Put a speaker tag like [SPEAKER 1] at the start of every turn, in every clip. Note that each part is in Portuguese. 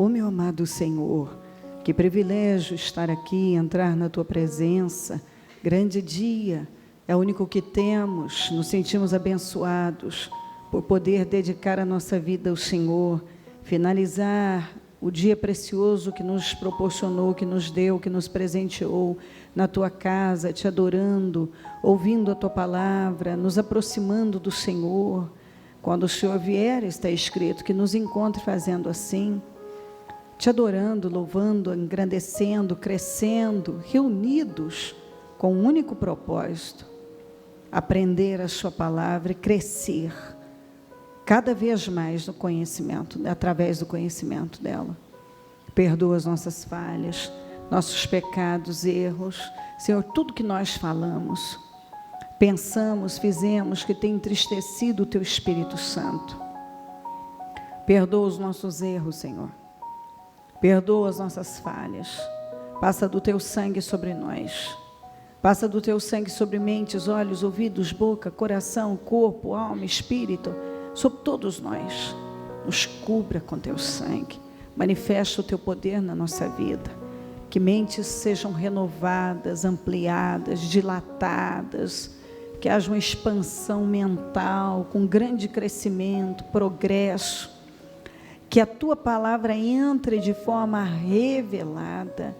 [SPEAKER 1] Ô meu amado Senhor, que privilégio estar aqui, entrar na Tua presença. Grande dia, é o único que temos, nos sentimos abençoados por poder dedicar a nossa vida ao Senhor, finalizar o dia precioso que nos proporcionou, que nos deu, que nos presenteou na Tua casa, Te adorando, ouvindo a Tua palavra, nos aproximando do Senhor. Quando o Senhor vier, está escrito que nos encontre fazendo assim, Te adorando, louvando, engrandecendo, crescendo, reunidos com um único propósito, aprender a Sua palavra e crescer cada vez mais no conhecimento, através do conhecimento dela. Perdoa as nossas falhas, nossos pecados, erros. Senhor, tudo que nós falamos, pensamos, fizemos, que tem entristecido o Teu Espírito Santo. Perdoa os nossos erros, Senhor. Perdoa as nossas falhas. Passa do Teu sangue sobre nós. Passa do Teu sangue sobre mentes, olhos, ouvidos, boca, coração, corpo, alma, espírito, sobre todos nós. Nos cubra com Teu sangue. Manifesta o Teu poder na nossa vida. Que mentes sejam renovadas, ampliadas, dilatadas. Que haja uma expansão mental, com grande crescimento, progresso. Que a Tua palavra entre de forma revelada.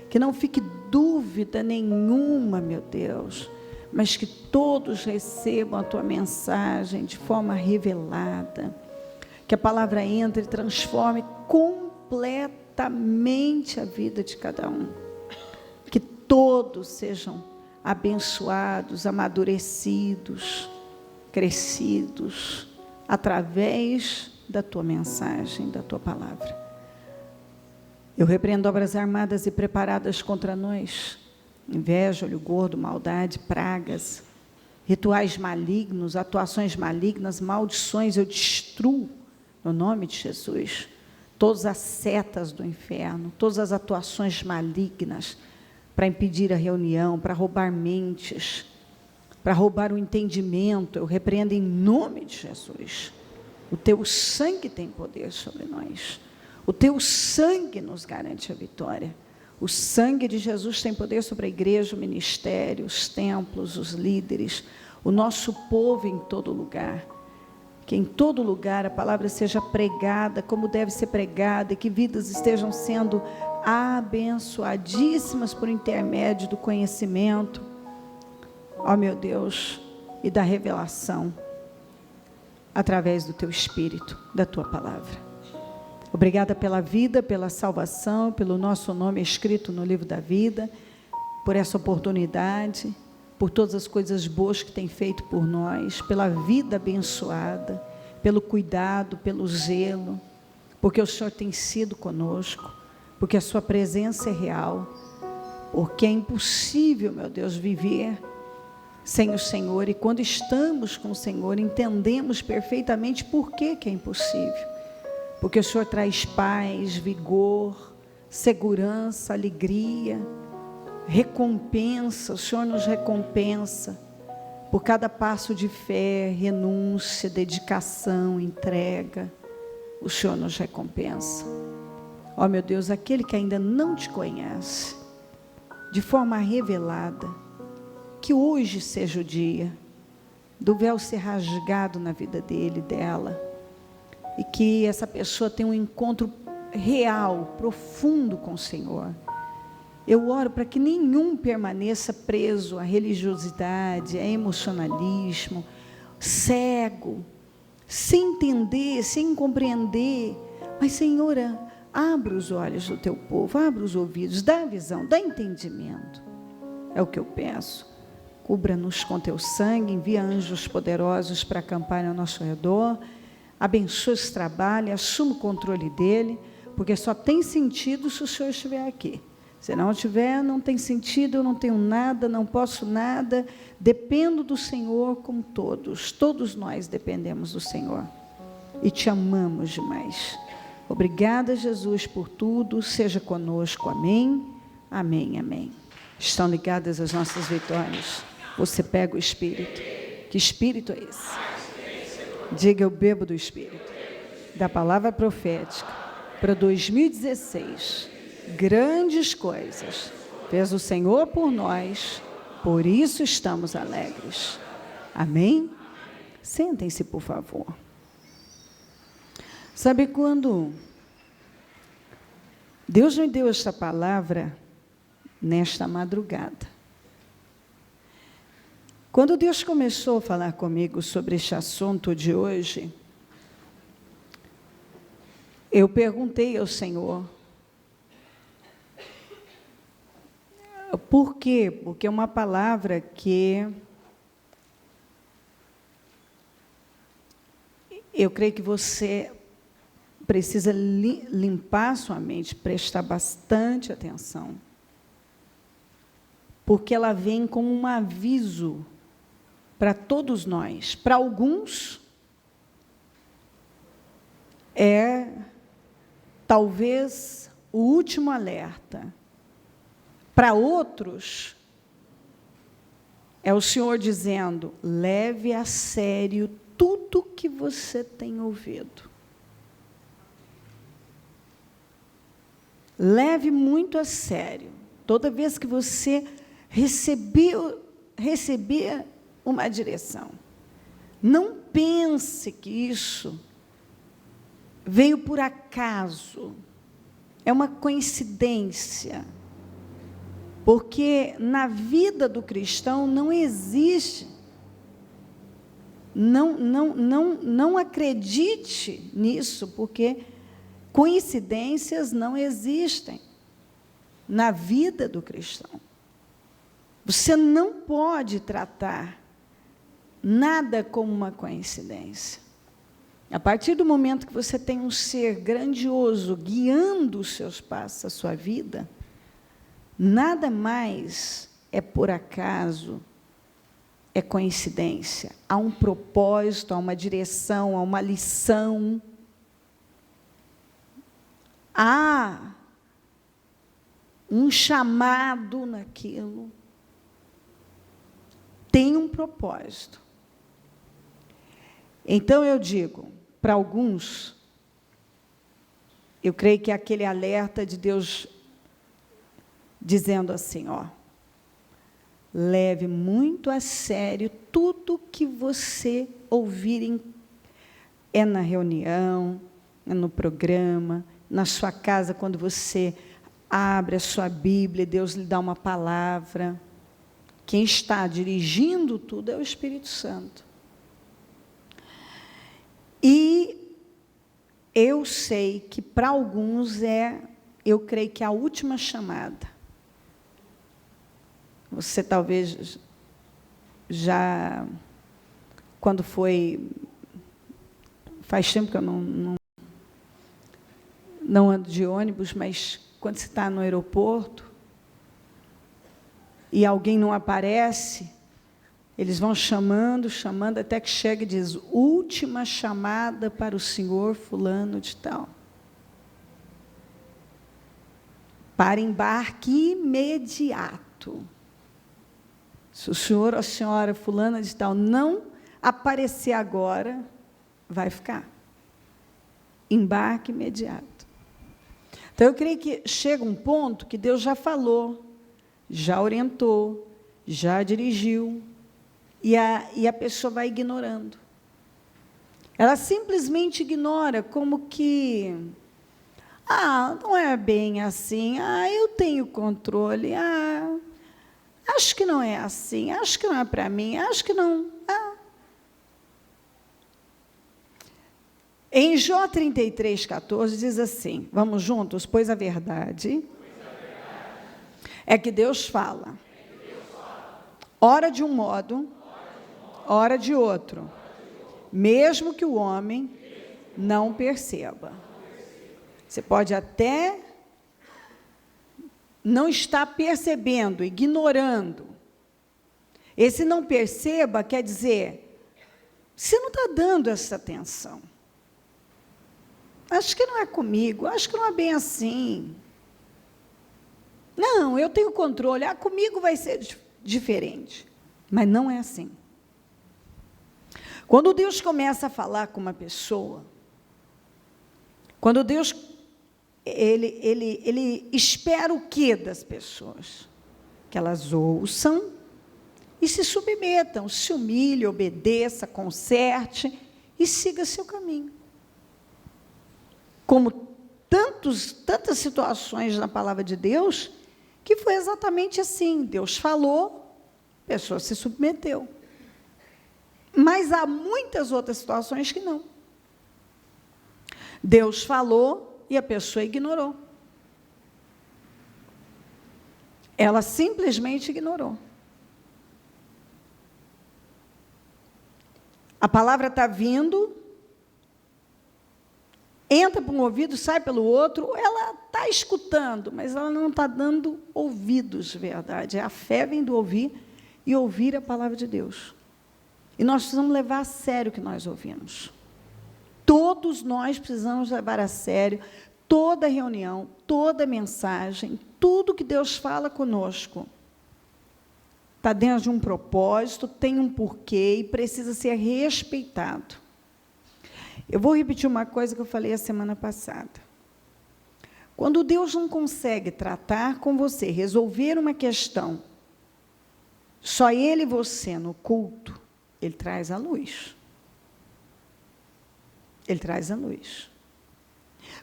[SPEAKER 1] Que não fique dúvida nenhuma, meu Deus, mas que todos recebam a Tua mensagem de forma revelada. Que a palavra entre e transforme completamente a vida de cada um. Que todos sejam abençoados, amadurecidos, crescidos, através da Tua mensagem, da Tua palavra. Eu repreendo obras armadas e preparadas contra nós, inveja, olho gordo, maldade, pragas, rituais malignos, atuações malignas, maldições, eu destruo, no nome de Jesus, todas as setas do inferno, todas as atuações malignas, para impedir a reunião, para roubar mentes, para roubar o entendimento, eu repreendo em nome de Jesus. O Teu sangue tem poder sobre nós. O Teu sangue nos garante a vitória. O sangue de Jesus tem poder sobre a igreja, o ministério, os templos, os líderes, o nosso povo em todo lugar. Que em todo lugar a palavra seja pregada como deve ser pregada e que vidas estejam sendo abençoadíssimas por intermédio do conhecimento, ó meu Deus, e da revelação, através do Teu Espírito, da Tua palavra. Obrigada pela vida, pela salvação, pelo nosso nome escrito no livro da vida, por essa oportunidade, por todas as coisas boas que tem feito por nós, pela vida abençoada, pelo cuidado, pelo zelo, porque o Senhor tem sido conosco, porque a Sua presença é real, porque é impossível, meu Deus, viver sem o Senhor, e quando estamos com o Senhor, entendemos perfeitamente por que é impossível. Porque o Senhor traz paz, vigor, segurança, alegria, recompensa. O Senhor nos recompensa por cada passo de fé, renúncia, dedicação, entrega. O Senhor nos recompensa. Ó meu Deus, aquele que ainda não Te conhece, de forma revelada, que hoje seja o dia do véu ser rasgado na vida dele, dela, e que essa pessoa tenha um encontro real, profundo com o Senhor. Eu oro para que nenhum permaneça preso à religiosidade, a emocionalismo, cego, sem entender, sem compreender. Mas, Senhor, abra os olhos do Teu povo, abra os ouvidos, dá visão, dá entendimento. É o que eu peço. Cubra-nos com Teu sangue, envia anjos poderosos para acampar ao nosso redor. Abençoa esse trabalho, assuma o controle dele, porque só tem sentido se o Senhor estiver aqui. Se não estiver, não tem sentido, eu não tenho nada, não posso nada, dependo do Senhor como todos. Todos nós dependemos do Senhor e Te amamos demais. Obrigada, Jesus, por tudo, seja conosco, amém, amém, amém. Estão ligadas as nossas vitórias. Você pega o Espírito. Que Espírito é esse? Diga, eu bebo do Espírito, da palavra profética, para 2016. Grandes coisas fez o Senhor por nós, por isso estamos alegres. Amém? Sentem-se, por favor. Sabe quando Deus me deu esta palavra nesta madrugada? Quando Deus começou a falar comigo sobre este assunto de hoje, eu perguntei ao Senhor, por quê? Porque é uma palavra que eu creio que você precisa limpar sua mente, prestar bastante atenção, porque ela vem como um aviso para todos nós. Para alguns, é talvez o último alerta. Para outros, é o Senhor dizendo, leve a sério tudo que você tem ouvido. Leve muito a sério. Toda vez que você receber uma direção, não pense que isso veio por acaso, é uma coincidência, porque na vida do cristão não existe, não acredite nisso, porque coincidências não existem na vida do cristão. Você não pode tratar nada como uma coincidência. A partir do momento que você tem um ser grandioso guiando os seus passos, a sua vida, nada mais é por acaso, é coincidência. Há um propósito, há uma direção, há uma lição. Há um chamado naquilo. Tem um propósito. Então, eu digo, para alguns, eu creio que é aquele alerta de Deus dizendo assim, ó, leve muito a sério tudo que você ouvir é na reunião, é no programa, na sua casa, quando você abre a sua Bíblia, Deus lhe dá uma palavra. Quem está dirigindo tudo é o Espírito Santo. E eu sei que para alguns eu creio que é a última chamada. Você talvez já, quando foi, faz tempo que eu não ando de ônibus, mas quando você está no aeroporto e alguém não aparece, eles vão chamando, até que chega e diz, última chamada para o senhor fulano de tal. Para embarque imediato. Se o senhor ou a senhora fulana de tal não aparecer agora, vai ficar. Embarque imediato. Então, eu creio que chega um ponto que Deus já falou, já orientou, já dirigiu, e a pessoa vai ignorando. Ela simplesmente ignora, como que, não é bem assim, eu tenho controle, acho que não é assim, acho que não é para mim, acho que não. Em Jó 33:14 diz assim, vamos juntos, pois a verdade é que Deus fala, ora de um modo, ora de outro, mesmo que o homem não perceba. Você pode até não estar percebendo, ignorando. Esse não perceba quer dizer, você não está dando essa atenção. Acho que não é comigo, acho que não é bem assim. Não, eu tenho controle, comigo vai ser diferente. Mas não é assim. Quando Deus começa a falar com uma pessoa, quando Deus ele espera o quê das pessoas? Que elas ouçam e se submetam, se humilhe, obedeça, conserte e siga seu caminho. Como tantas situações na palavra de Deus, que foi exatamente assim. Deus falou, a pessoa se submeteu. Mas há muitas outras situações que não. Deus falou e a pessoa ignorou. Ela simplesmente ignorou. A palavra está vindo, entra por um ouvido, sai pelo outro, ela está escutando, mas ela não está dando ouvidos de verdade. A fé vem do ouvir e ouvir a palavra de Deus. E nós precisamos levar a sério o que nós ouvimos. Todos nós precisamos levar a sério toda reunião, toda mensagem, tudo que Deus fala conosco. Está dentro de um propósito, tem um porquê e precisa ser respeitado. Eu vou repetir uma coisa que eu falei a semana passada. Quando Deus não consegue tratar com você, resolver uma questão, só Ele e você no culto, Ele traz a luz. Ele traz a luz.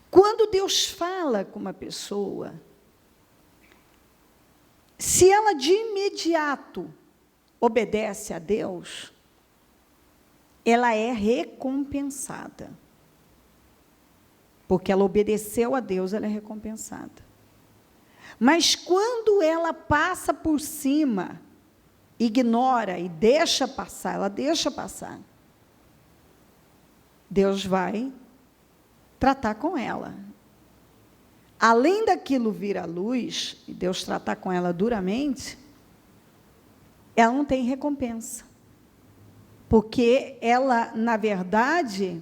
[SPEAKER 1] Quando Deus fala com uma pessoa, se ela de imediato obedece a Deus, ela é recompensada. Porque ela obedeceu a Deus, ela é recompensada. Mas quando ela passa por cima, ignora e deixa passar, ela deixa passar, Deus vai tratar com ela. Além daquilo vir à luz, e Deus tratar com ela duramente, ela não tem recompensa. Porque ela, na verdade,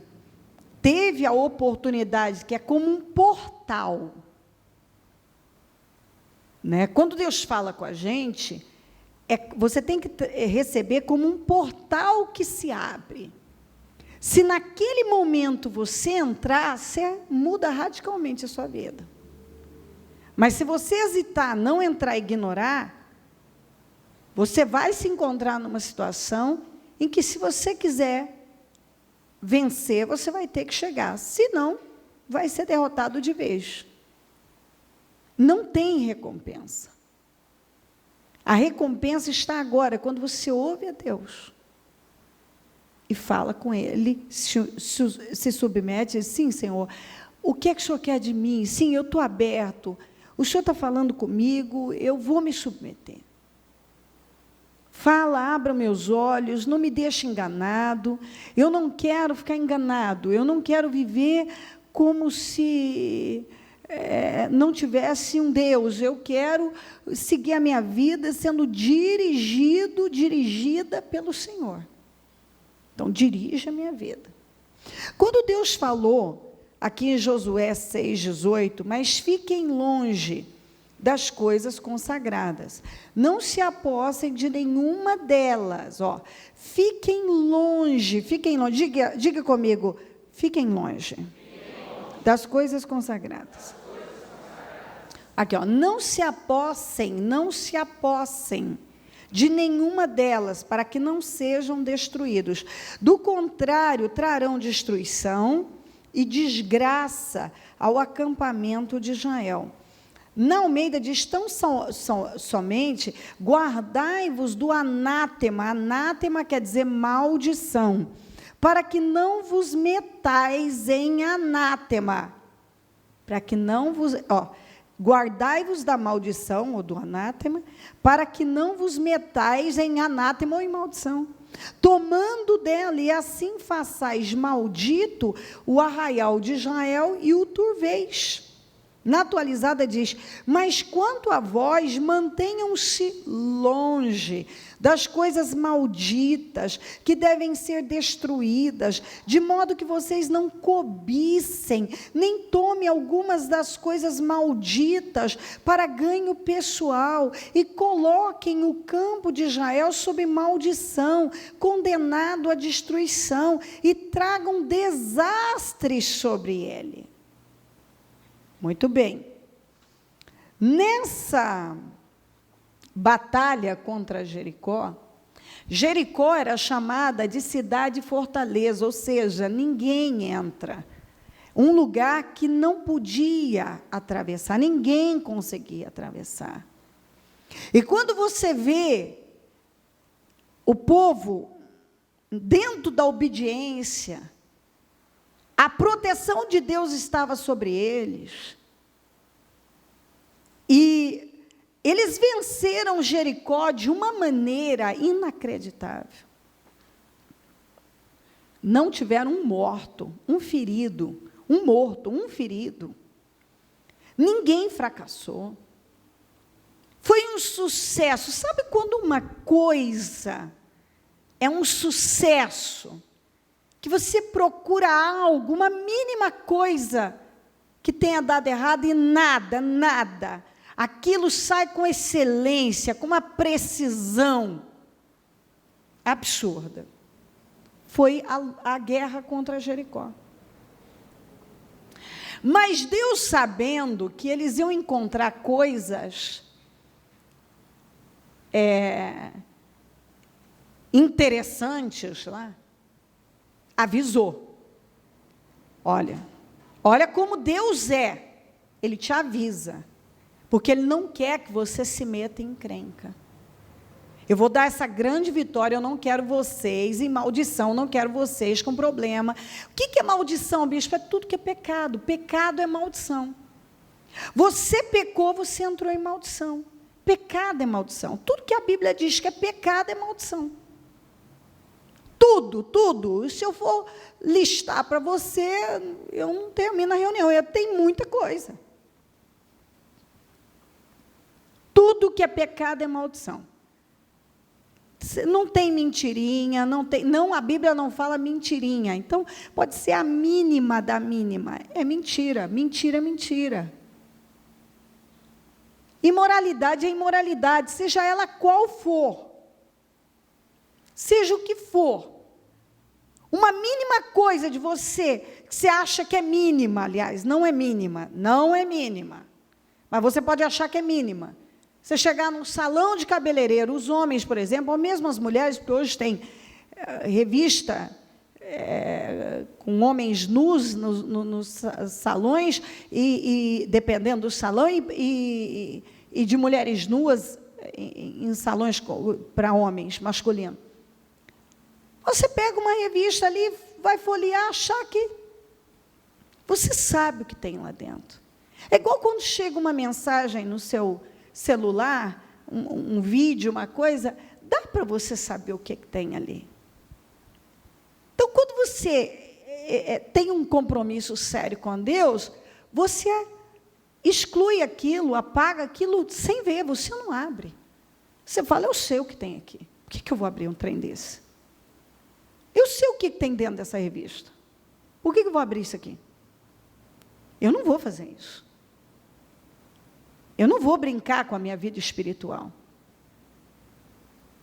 [SPEAKER 1] teve a oportunidade, que é como um portal. Né? Quando Deus fala com a gente, você tem que receber como um portal que se abre. Se naquele momento você entrar, você muda radicalmente a sua vida. Mas se você hesitar, não entrar e ignorar, você vai se encontrar numa situação em que, se você quiser vencer, você vai ter que chegar. Senão, vai ser derrotado de vez. Não tem recompensa. A recompensa está agora, quando você ouve a Deus e fala com Ele, se submete e diz: sim, Senhor, o que é que o Senhor quer de mim? Sim, eu estou aberto. O Senhor está falando comigo, eu vou me submeter. Fala, abra meus olhos, não me deixe enganado. Eu não quero ficar enganado, eu não quero viver como se não tivesse um Deus. Eu quero seguir a minha vida sendo dirigida pelo Senhor. Então, dirija a minha vida. Quando Deus falou, aqui em Josué 6,18, mas fiquem longe das coisas consagradas. Não se apossem de nenhuma delas. Ó, fiquem longe. Diga comigo, fiquem longe das coisas consagradas. Aqui, ó, não se apossem de nenhuma delas, para que não sejam destruídos. Do contrário, trarão destruição e desgraça ao acampamento de Israel. Na Almeida diz: tão somente guardai-vos do anátema. Anátema quer dizer maldição, para que não vos metais em anátema. Para que não vos... guardai-vos da maldição, ou do anátema, para que não vos metais em anátema ou em maldição, tomando dela, e assim façais maldito o arraial de Israel e o turveis. Na atualizada diz: mas quanto a vós, mantenham-se longe das coisas malditas, que devem ser destruídas, de modo que vocês não cobicem, nem tomem algumas das coisas malditas para ganho pessoal, e coloquem o campo de Israel sob maldição, condenado à destruição, e tragam desastres sobre ele. Muito bem. Nessa batalha contra Jericó, Jericó era chamada de cidade fortaleza, ou seja, ninguém entra. Um lugar que não podia atravessar, ninguém conseguia atravessar. E quando você vê o povo dentro da obediência, a proteção de Deus estava sobre eles, e eles venceram Jericó de uma maneira inacreditável. Não tiveram um morto, um ferido, um morto, um ferido. Ninguém fracassou. Foi um sucesso. Sabe quando uma coisa é um sucesso, que você procura algo, uma mínima coisa que tenha dado errado e nada, aquilo sai com excelência, com uma precisão absurda. Foi a guerra contra Jericó. Mas Deus, sabendo que eles iam encontrar coisas interessantes lá, avisou. Olha como Deus é. Ele te avisa. Porque Ele não quer que você se meta em encrenca. Eu vou dar essa grande vitória, eu não quero vocês em maldição, não quero vocês com problema. O que é maldição, bispo? É tudo que é pecado. Pecado é maldição. Você pecou, você entrou em maldição. Pecado é maldição. Tudo que a Bíblia diz que é pecado é maldição. Tudo. Se eu for listar para você, eu não termino a reunião. Tem muita coisa. Tudo que é pecado é maldição. Não tem mentirinha, a Bíblia não fala mentirinha. Então, pode ser a mínima da mínima. É mentira. Imoralidade é imoralidade, seja ela qual for. Seja o que for. Uma mínima coisa de você, que você acha que é mínima, aliás, não é mínima. Mas você pode achar que é mínima. Você chegar num salão de cabeleireiro, os homens, por exemplo, ou mesmo as mulheres, porque hoje tem revista com homens nus nos salões, e dependendo do salão, e de mulheres nuas em salões para homens, masculinos. Você pega uma revista ali, vai folhear, achar que você sabe o que tem lá dentro. É igual quando chega uma mensagem no seu celular, um vídeo, uma coisa, dá para você saber o que tem ali. Então, quando você tem um compromisso sério com Deus, você exclui aquilo, apaga aquilo sem ver, você não abre. Você fala, eu sei o que tem aqui. Por que eu vou abrir um trem desse? Eu sei o que tem dentro dessa revista. Por que eu vou abrir isso aqui? Eu não vou fazer isso. Eu não vou brincar com a minha vida espiritual.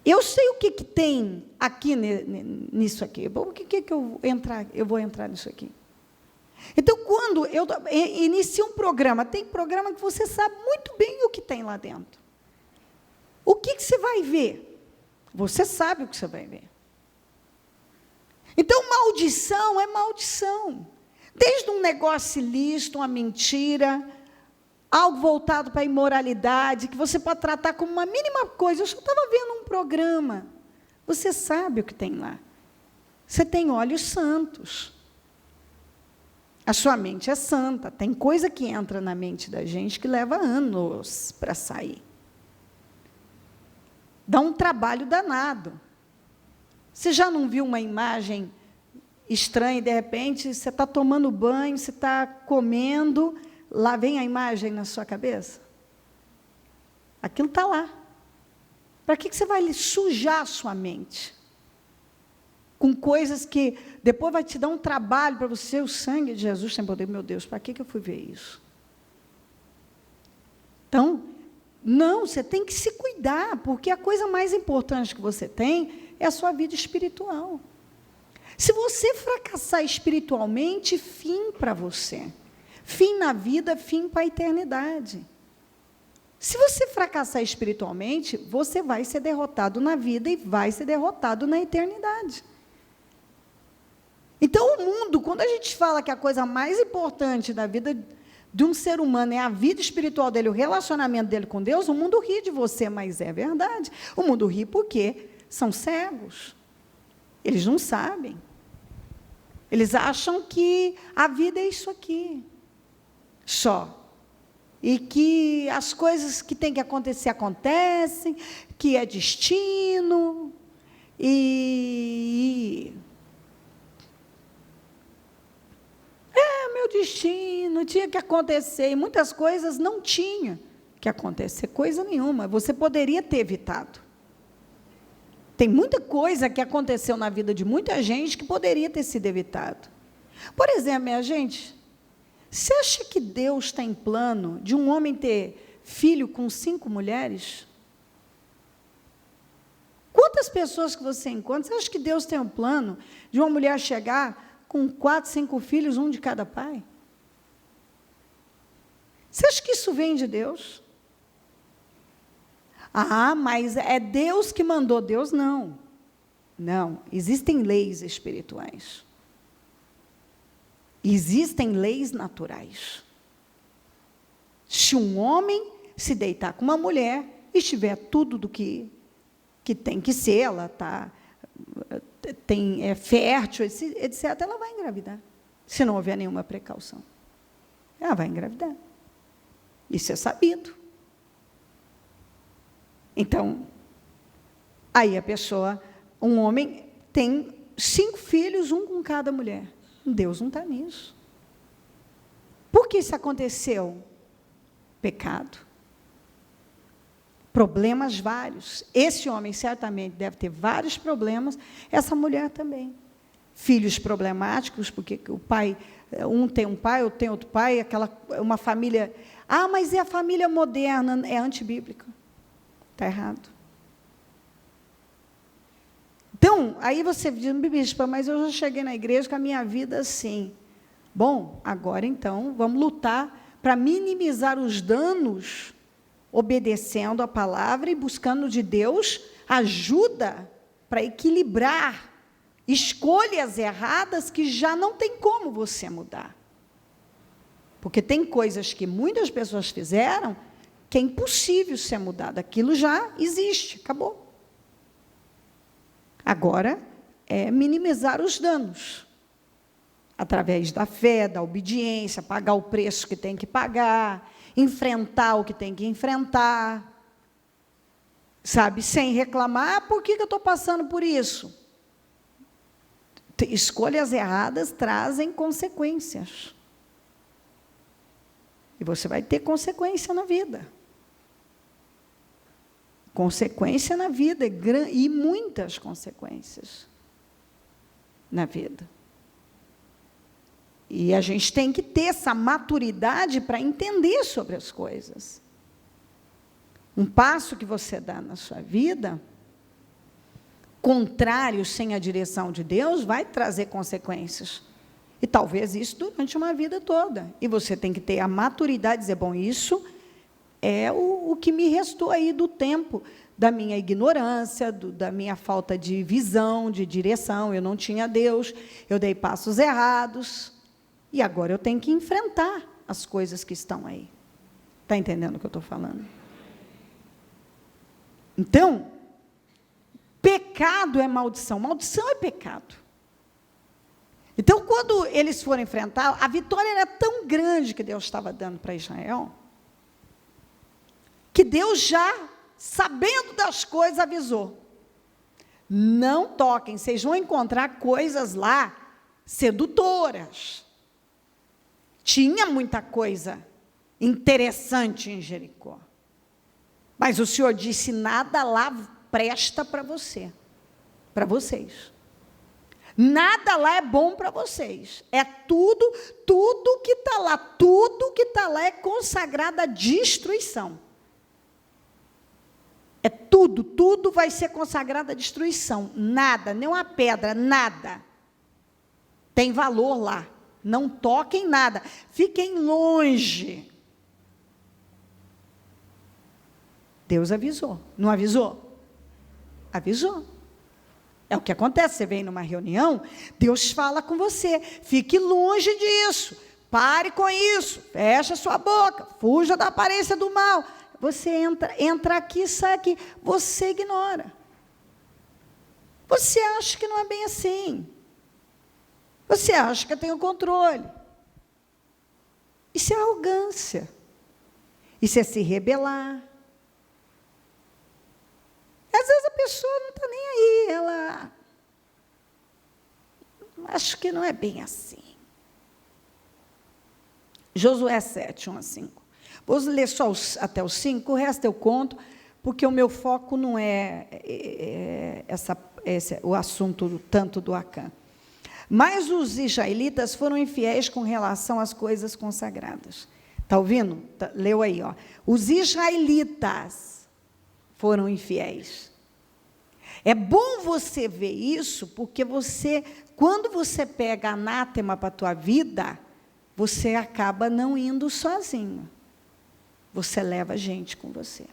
[SPEAKER 1] Eu sei o que tem aqui nisso aqui. Por que eu vou entrar nisso aqui? Então, quando eu inicio um programa, tem programa que você sabe muito bem o que tem lá dentro. O que você vai ver? Você sabe o que você vai ver. Então, maldição é maldição. Desde um negócio ilícito, uma mentira, algo voltado para a imoralidade, que você pode tratar como uma mínima coisa. Eu só estava vendo um programa. Você sabe o que tem lá. Você tem olhos santos. A sua mente é santa. Tem coisa que entra na mente da gente que leva anos para sair. Dá um trabalho danado. Você já não viu uma imagem estranha e, de repente, você está tomando banho, você está comendo, lá vem a imagem na sua cabeça? Aquilo está lá. Para que você vai sujar a sua mente? Com coisas que depois vai te dar um trabalho para você, o sangue de Jesus tem poder. Meu Deus, para que eu fui ver isso? Então, não, você tem que se cuidar, porque a coisa mais importante que você tem é a sua vida espiritual. Se você fracassar espiritualmente, fim para você. fim na vida, fim para a eternidade. Se você fracassar espiritualmente, você vai ser derrotado na vida e vai ser derrotado na eternidade. Então, o mundo, quando a gente fala que a coisa mais importante da vida de um ser humano é a vida espiritual dele, o relacionamento dele com Deus, o mundo ri de você, mas é verdade. O mundo ri porque são cegos. Eles não sabem. Eles acham que a vida é isso aqui, só. E que as coisas que têm que acontecer, acontecem, que é destino, meu destino, tinha que acontecer, e muitas coisas não tinha que acontecer, coisa nenhuma, você poderia ter evitado. Tem muita coisa que aconteceu na vida de muita gente que poderia ter sido evitado. Por exemplo, minha gente, você acha que Deus está em plano de um homem ter filho com 5 mulheres? Quantas pessoas que você encontra, você acha que Deus tem um plano de uma mulher chegar com 4, 5 filhos, um de cada pai? Você acha que isso vem de Deus? Ah, mas é Deus que mandou. Deus não. Não, existem leis espirituais. Existem leis naturais. Se um homem se deitar com uma mulher e estiver tudo do que tem que ser, ela é fértil, etc., ela vai engravidar, se não houver nenhuma precaução. Ela vai engravidar. Isso é sabido. Então, aí a pessoa, um homem tem 5 filhos, um com cada mulher. Deus não está nisso. Por que isso aconteceu? Pecado. Problemas vários. Esse homem certamente deve ter vários problemas, essa mulher também. Filhos problemáticos, porque o pai, um tem um pai, outro tem outro pai, uma família. Ah, mas é a família moderna, é antibíblica. Está errado. Então, aí você diz, bispa, mas eu já cheguei na igreja com a minha vida assim. Bom, agora então, vamos lutar para minimizar os danos, obedecendo a palavra e buscando de Deus ajuda para equilibrar escolhas erradas que já não tem como você mudar. Porque tem coisas que muitas pessoas fizeram que é impossível ser mudado. Aquilo já existe, acabou. Agora, é minimizar os danos. Através da fé, da obediência, pagar o preço que tem que pagar, enfrentar o que tem que enfrentar. Sabe, sem reclamar, por que eu estou passando por isso? Escolhas erradas trazem consequências. E você vai ter consequência na vida. Consequência na vida, e muitas consequências na vida. E a gente tem que ter essa maturidade para entender sobre as coisas. Um passo que você dá na sua vida, contrário, sem a direção de Deus, vai trazer consequências. E talvez isso durante uma vida toda. E você tem que ter a maturidade de dizer, bom, isso é o que me restou aí do tempo, da minha ignorância, da minha falta de visão, de direção. Eu não tinha Deus, eu dei passos errados, e agora eu tenho que enfrentar as coisas que estão aí. Está entendendo o que eu estou falando? Então, pecado é maldição. Maldição é pecado. Então, quando eles foram enfrentar, a vitória era tão grande que Deus estava dando para Israel, que Deus já, sabendo das coisas, avisou. Não toquem, vocês vão encontrar coisas lá sedutoras. Tinha muita coisa interessante em Jericó. Mas o Senhor disse, nada lá presta para você, para vocês. Nada lá é bom para vocês. É tudo que está lá, tudo que está lá é consagrado à destruição. É tudo vai ser consagrado à destruição. Nada, nem uma pedra, nada tem valor lá. não toquem nada, fiquem longe. Deus avisou, não avisou? Avisou. É o que acontece, você vem numa reunião, Deus fala com você, fique longe disso, pare com isso, fecha sua boca, fuja da aparência do mal. Você entra aqui, sai aqui, você ignora. Você acha que não é bem assim. Você acha que eu tenho controle. Isso é arrogância. Isso é se rebelar. Às vezes a pessoa não está nem aí, ela... Acho que não é bem assim. Josué 7, 1 a 5. Vou ler só até os 5, o resto eu conto, porque o meu foco não é o assunto tanto do Acã. Mas os israelitas foram infiéis com relação às coisas consagradas. Está ouvindo? Leu aí, ó. Os israelitas foram infiéis. É bom você ver isso, porque quando você pega anátema para a tua vida, você acaba não indo sozinho. Você leva gente com você.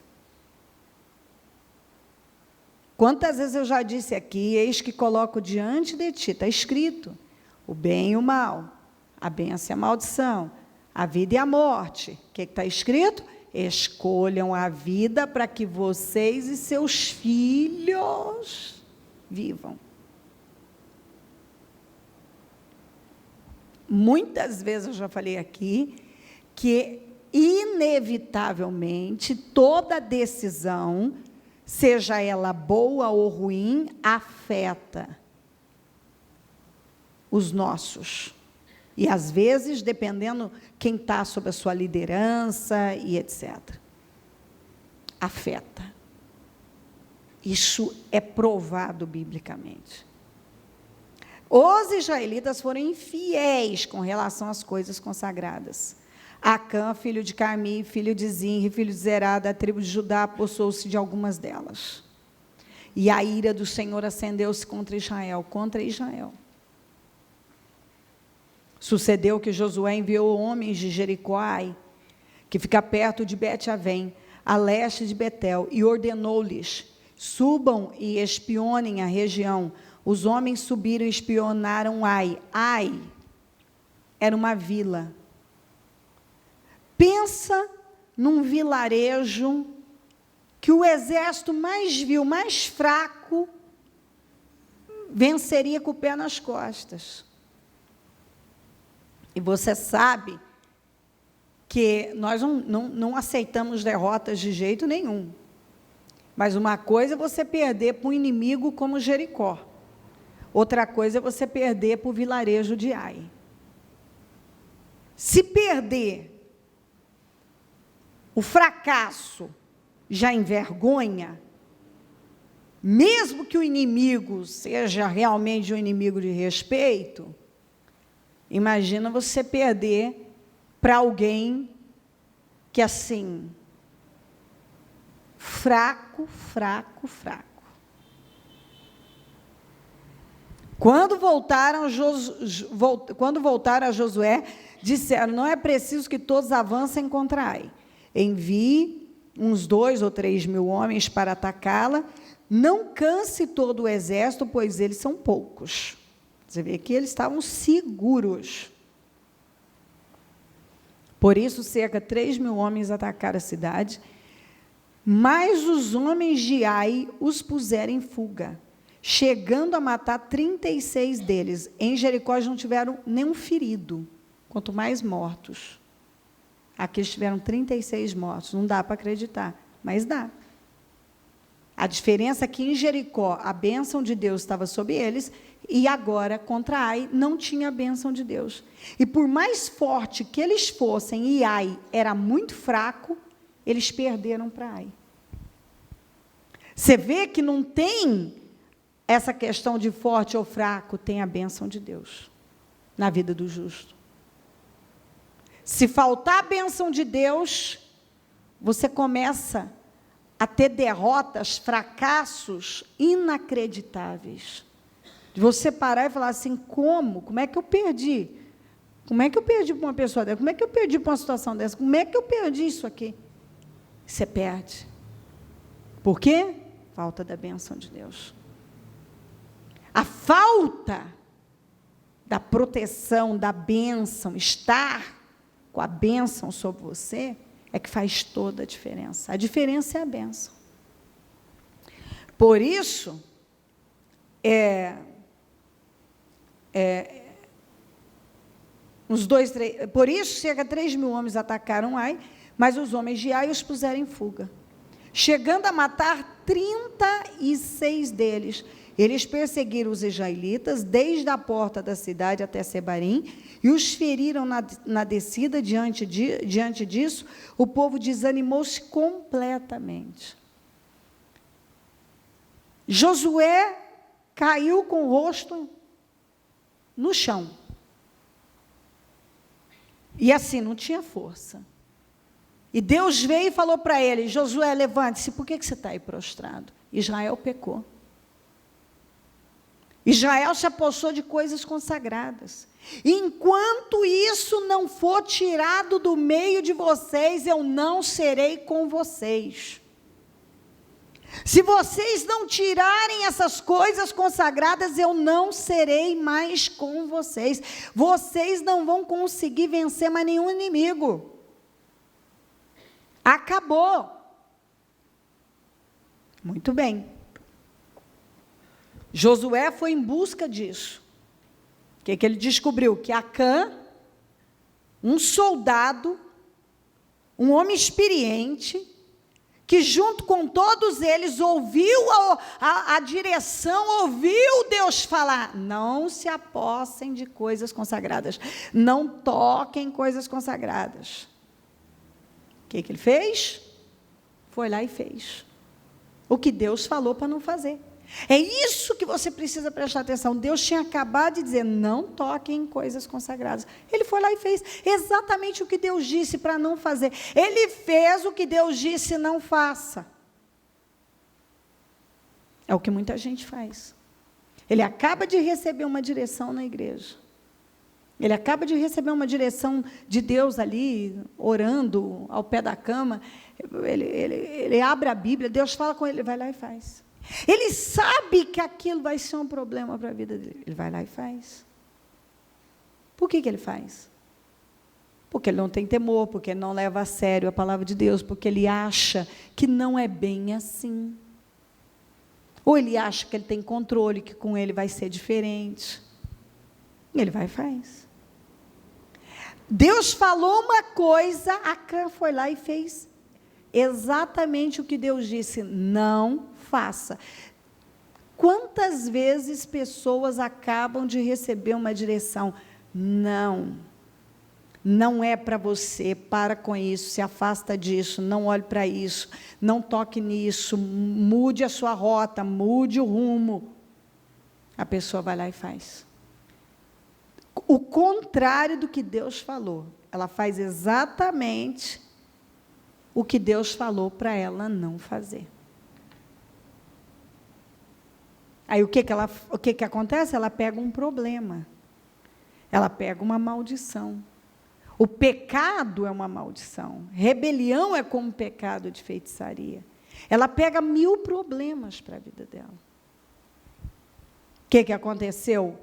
[SPEAKER 1] Quantas vezes eu já disse aqui, eis que coloco diante de ti, está escrito, o bem e o mal, a bênção e a maldição, a vida e a morte. O que está escrito? Escolham a vida para que vocês e seus filhos vivam. Muitas vezes eu já falei aqui que, inevitavelmente, toda decisão, seja ela boa ou ruim, afeta os nossos. E, às vezes, dependendo quem está sob a sua liderança e etc. Afeta. Isso é provado biblicamente. Os israelitas foram infiéis com relação às coisas consagradas. Acã, filho de Carmi, filho de Zinri, filho de Zerá, da tribo de Judá, apossou-se de algumas delas. E a ira do Senhor acendeu-se contra Israel. Sucedeu que Josué enviou homens de Jericó, que fica perto de Bet-Avém, a leste de Betel, e ordenou-lhes, subam e espionem a região. Os homens subiram e espionaram Ai. Ai era uma vila. Pensa num vilarejo que o exército mais vil, mais fraco, venceria com o pé nas costas. E você sabe que nós não aceitamos derrotas de jeito nenhum. Mas uma coisa é você perder para um inimigo como Jericó. Outra coisa é você perder para o vilarejo de Ai. Se perder, o fracasso já envergonha, mesmo que o inimigo seja realmente um inimigo de respeito, imagina você perder para alguém que, assim, fraco. Quando voltaram a Josué, disseram, não é preciso que todos avancem contra Ai. Envie uns 2 ou 3 mil homens para atacá-la, não canse todo o exército, pois eles são poucos. Você vê que eles estavam seguros. Por isso, cerca de 3 mil homens atacaram a cidade, mas os homens de Ai os puseram em fuga, chegando a matar 36 deles. Em Jericó não tiveram nenhum ferido, quanto mais mortos. Aqui eles tiveram 36 mortos. Não dá para acreditar, mas dá. A diferença é que em Jericó a bênção de Deus estava sobre eles, e agora, contra Ai, não tinha a bênção de Deus. E por mais forte que eles fossem, e Ai era muito fraco, eles perderam para Ai. Você vê que não tem essa questão de forte ou fraco, tem a bênção de Deus na vida do justo. Se faltar a bênção de Deus, você começa a ter derrotas, fracassos inacreditáveis. De você parar e falar assim, como? Como é que eu perdi? Como é que eu perdi para uma pessoa dessa? Como é que eu perdi para uma situação dessa? Como é que eu perdi isso aqui? Você perde. Por quê? Falta da bênção de Deus. A falta da proteção, da bênção, estar com a bênção sobre você, é que faz toda a diferença. A diferença é a bênção. Por isso, por isso, cerca de 3.000 homens atacaram Ai, mas os homens de Ai os puseram em fuga. Chegando a matar 36 deles. Eles perseguiram os israelitas, desde a porta da cidade até Sebarim, e os feriram na descida. Diante disso, o povo desanimou-se completamente. Josué caiu com o rosto no chão. E assim, não tinha força. E Deus veio e falou para ele: Josué, levante-se, por que você está aí prostrado? Israel pecou. Israel se apossou de coisas consagradas. Enquanto isso não for tirado do meio de vocês, eu não serei com vocês. Se vocês não tirarem essas coisas consagradas, eu não serei mais com vocês. Vocês não vão conseguir vencer mais nenhum inimigo. Acabou. Muito bem. Josué foi em busca disso. O que ele descobriu? Que Acã, um soldado, um homem experiente, que junto com todos eles ouviu a direção, ouviu Deus falar: não se apossem de coisas consagradas, não toquem coisas consagradas. O que ele fez? Foi lá e fez o que Deus falou para não fazer. É isso que você precisa prestar atenção. Deus tinha acabado de dizer: não toquem em coisas consagradas. Ele foi lá e fez exatamente o que Deus disse para não fazer. Ele fez o que Deus disse: não faça. É o que muita gente faz. Ele acaba de receber uma direção na igreja. Ele acaba de receber uma direção de Deus ali, orando ao pé da cama. Ele abre a Bíblia, Deus fala com ele, ele vai lá e faz. Ele sabe que aquilo vai ser um problema para a vida dele. Ele vai lá e faz. Por que ele faz? Porque ele não tem temor, porque ele não leva a sério a palavra de Deus, porque ele acha que não é bem assim. Ou ele acha que ele tem controle, que com ele vai ser diferente. E ele vai e faz. Deus falou uma coisa, Acã foi lá e fez exatamente o que Deus disse: não faça. Quantas vezes pessoas acabam de receber uma direção: não é para você, para com isso, se afasta disso, não olhe para isso, não toque nisso, mude a sua rota, mude o rumo. A pessoa vai lá e faz o contrário do que Deus falou. Ela faz exatamente o que Deus falou para ela não fazer. Aí o que acontece? Ela pega um problema. Ela pega uma maldição. O pecado é uma maldição. Rebelião é como pecado de feitiçaria. Ela pega 1000 problemas para a vida dela. O que aconteceu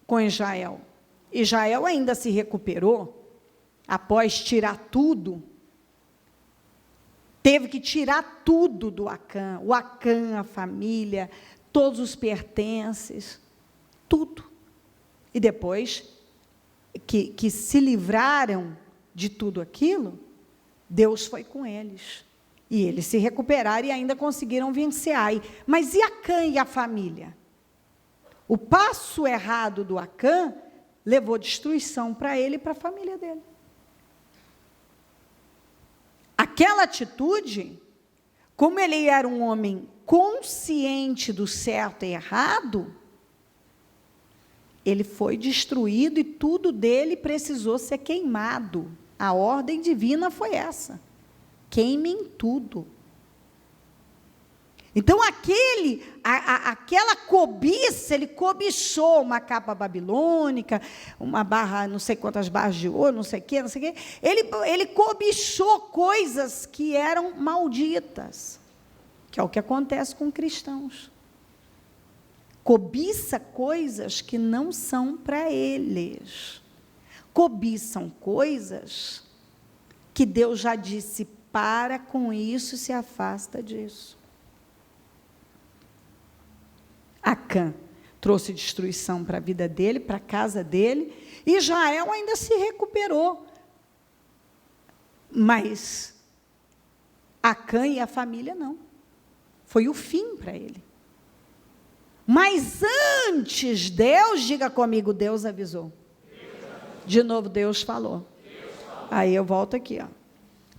[SPEAKER 1] com Israel? Israel ainda se recuperou, após tirar tudo. Teve que tirar tudo do Acã. O Acã, a família, todos os pertences, tudo. E depois que se livraram de tudo aquilo, Deus foi com eles. E eles se recuperaram e ainda conseguiram vencer Ai. Mas e Acã e a família? O passo errado do Acã levou destruição para ele e para a família dele. Aquela atitude, como ele era um homem consciente do certo e errado, ele foi destruído e tudo dele precisou ser queimado. A ordem divina foi essa: queimem tudo. Então, aquela cobiça, ele cobiçou uma capa babilônica, uma barra, não sei quantas barras de ouro, não sei o quê. Ele cobiçou coisas que eram malditas, que é o que acontece com cristãos. Cobiça coisas que não são para eles. Cobiçam coisas que Deus já disse, para com isso, se afasta disso. Acã trouxe destruição para a vida dele, para a casa dele, e Israel ainda se recuperou. Mas Acã e a família não. Foi o fim para ele. Mas antes, Deus, diga comigo, Deus avisou. De novo, Deus falou. Aí eu volto aqui, ó.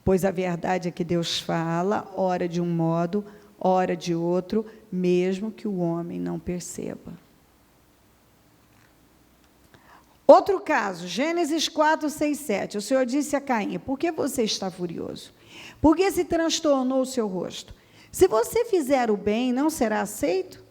[SPEAKER 1] Pois a verdade é que Deus fala, ora de um modo, ora de outro, mesmo que o homem não perceba. Outro caso, Gênesis 4, 6, 7. O Senhor disse a Caim, por que você está furioso? Por que se transtornou o seu rosto? Se você fizer o bem, não será aceito?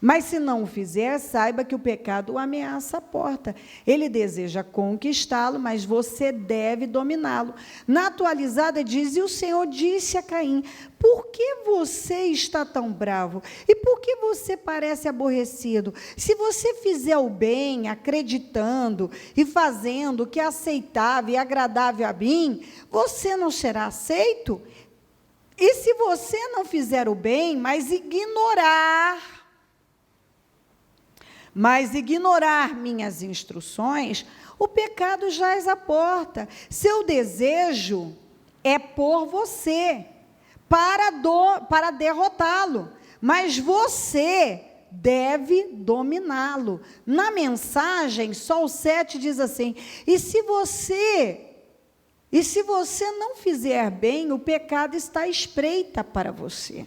[SPEAKER 1] Mas se não o fizer, saiba que o pecado o ameaça a porta. Ele deseja conquistá-lo, mas você deve dominá-lo. Na atualizada diz, e o Senhor disse a Caim, por que você está tão bravo? E por que você parece aborrecido? Se você fizer o bem, acreditando e fazendo o que é aceitável e agradável a mim, você não será aceito? E se você não fizer o bem, mas ignorar minhas instruções, o pecado jaz à porta. Seu desejo é por você, para derrotá-lo, mas você deve dominá-lo. Na mensagem, só o 7 diz assim, e se você não fizer bem, o pecado está à espreita para você,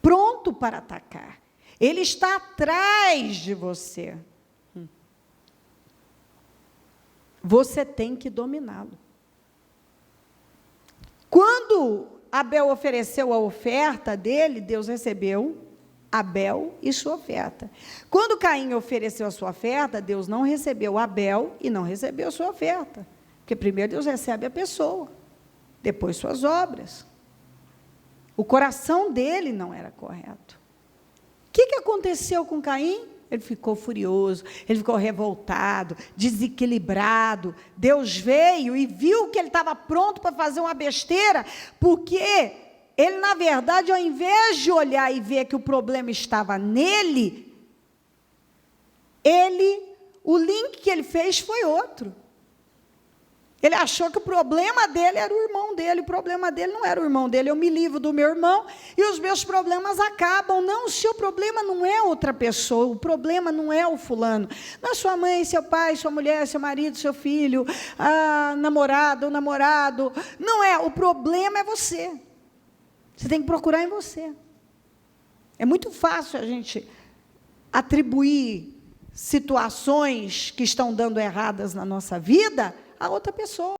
[SPEAKER 1] pronto para atacar. Ele está atrás de você. Você tem que dominá-lo. Quando Abel ofereceu a oferta dele, Deus recebeu Abel e sua oferta. Quando Caim ofereceu a sua oferta, Deus não recebeu Abel e não recebeu sua oferta. Porque primeiro Deus recebe a pessoa, depois suas obras. O coração dele não era correto. O que aconteceu com Caim? Ele ficou furioso, ele ficou revoltado, desequilibrado. Deus veio e viu que ele estava pronto para fazer uma besteira, porque ele, na verdade, ao invés de olhar e ver que o problema estava nele, o link que ele fez foi outro. Ele achou que o problema dele era o irmão dele, o problema dele não era o irmão dele. Eu me livro do meu irmão e os meus problemas acabam. Não, o seu problema não é outra pessoa, o problema não é o fulano. Não é sua mãe, seu pai, sua mulher, seu marido, seu filho, namorado, não é, o problema é você. Você tem que procurar em você. É muito fácil a gente atribuir situações que estão dando erradas na nossa vida a outra pessoa.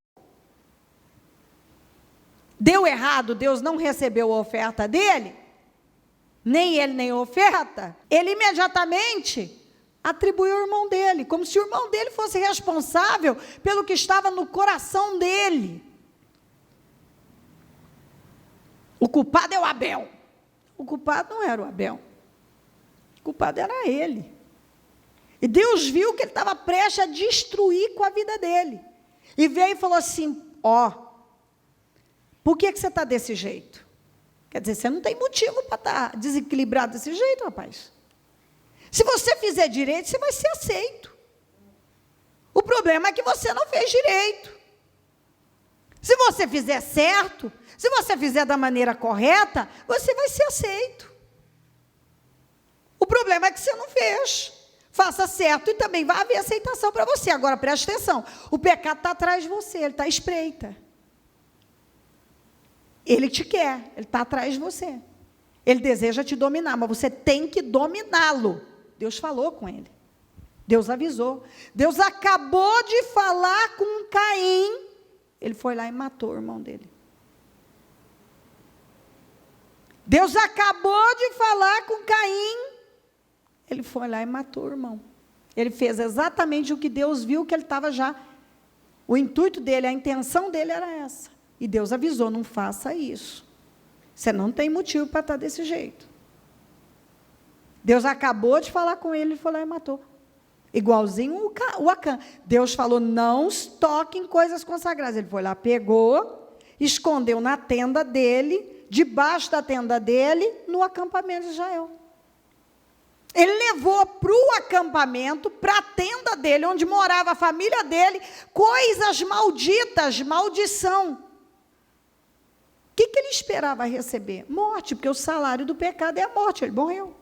[SPEAKER 1] Deu errado, Deus não recebeu a oferta dele, nem ele nem a oferta, ele imediatamente atribuiu ao irmão dele, como se o irmão dele fosse responsável pelo que estava no coração dele. O culpado é o Abel. O culpado não era o Abel, o culpado era ele. E Deus viu que ele estava prestes a destruir com a vida dele. E veio e falou assim, por que você está desse jeito? Quer dizer, você não tem motivo para estar desequilibrado desse jeito, rapaz. Se você fizer direito, você vai ser aceito. O problema é que você não fez direito. Se você fizer certo, se você fizer da maneira correta, você vai ser aceito. O problema é que você não fez. Faça certo e também vai haver aceitação para você. Agora, preste atenção, o pecado está atrás de você, ele está à espreita. Ele te quer, ele está atrás de você. Ele deseja te dominar, mas você tem que dominá-lo. Deus falou com ele. Deus avisou. Deus acabou de falar com Caim. Ele foi lá e matou o irmão dele. Deus acabou de falar com Caim. Ele foi lá e matou o irmão. Ele fez exatamente o que Deus viu que ele estava já. O intuito dele, a intenção dele era essa. E Deus avisou, não faça isso. Você não tem motivo para estar desse jeito. Deus acabou de falar com ele, ele foi lá e matou. Igualzinho o Acã. Deus falou, não toque em coisas consagradas. Ele foi lá, pegou, escondeu na tenda dele, debaixo da tenda dele, no acampamento de Israel. Ele levou para o acampamento, para a tenda dele, onde morava a família dele, coisas malditas, maldição. O que ele esperava receber? Morte, porque o salário do pecado é a morte. Ele morreu.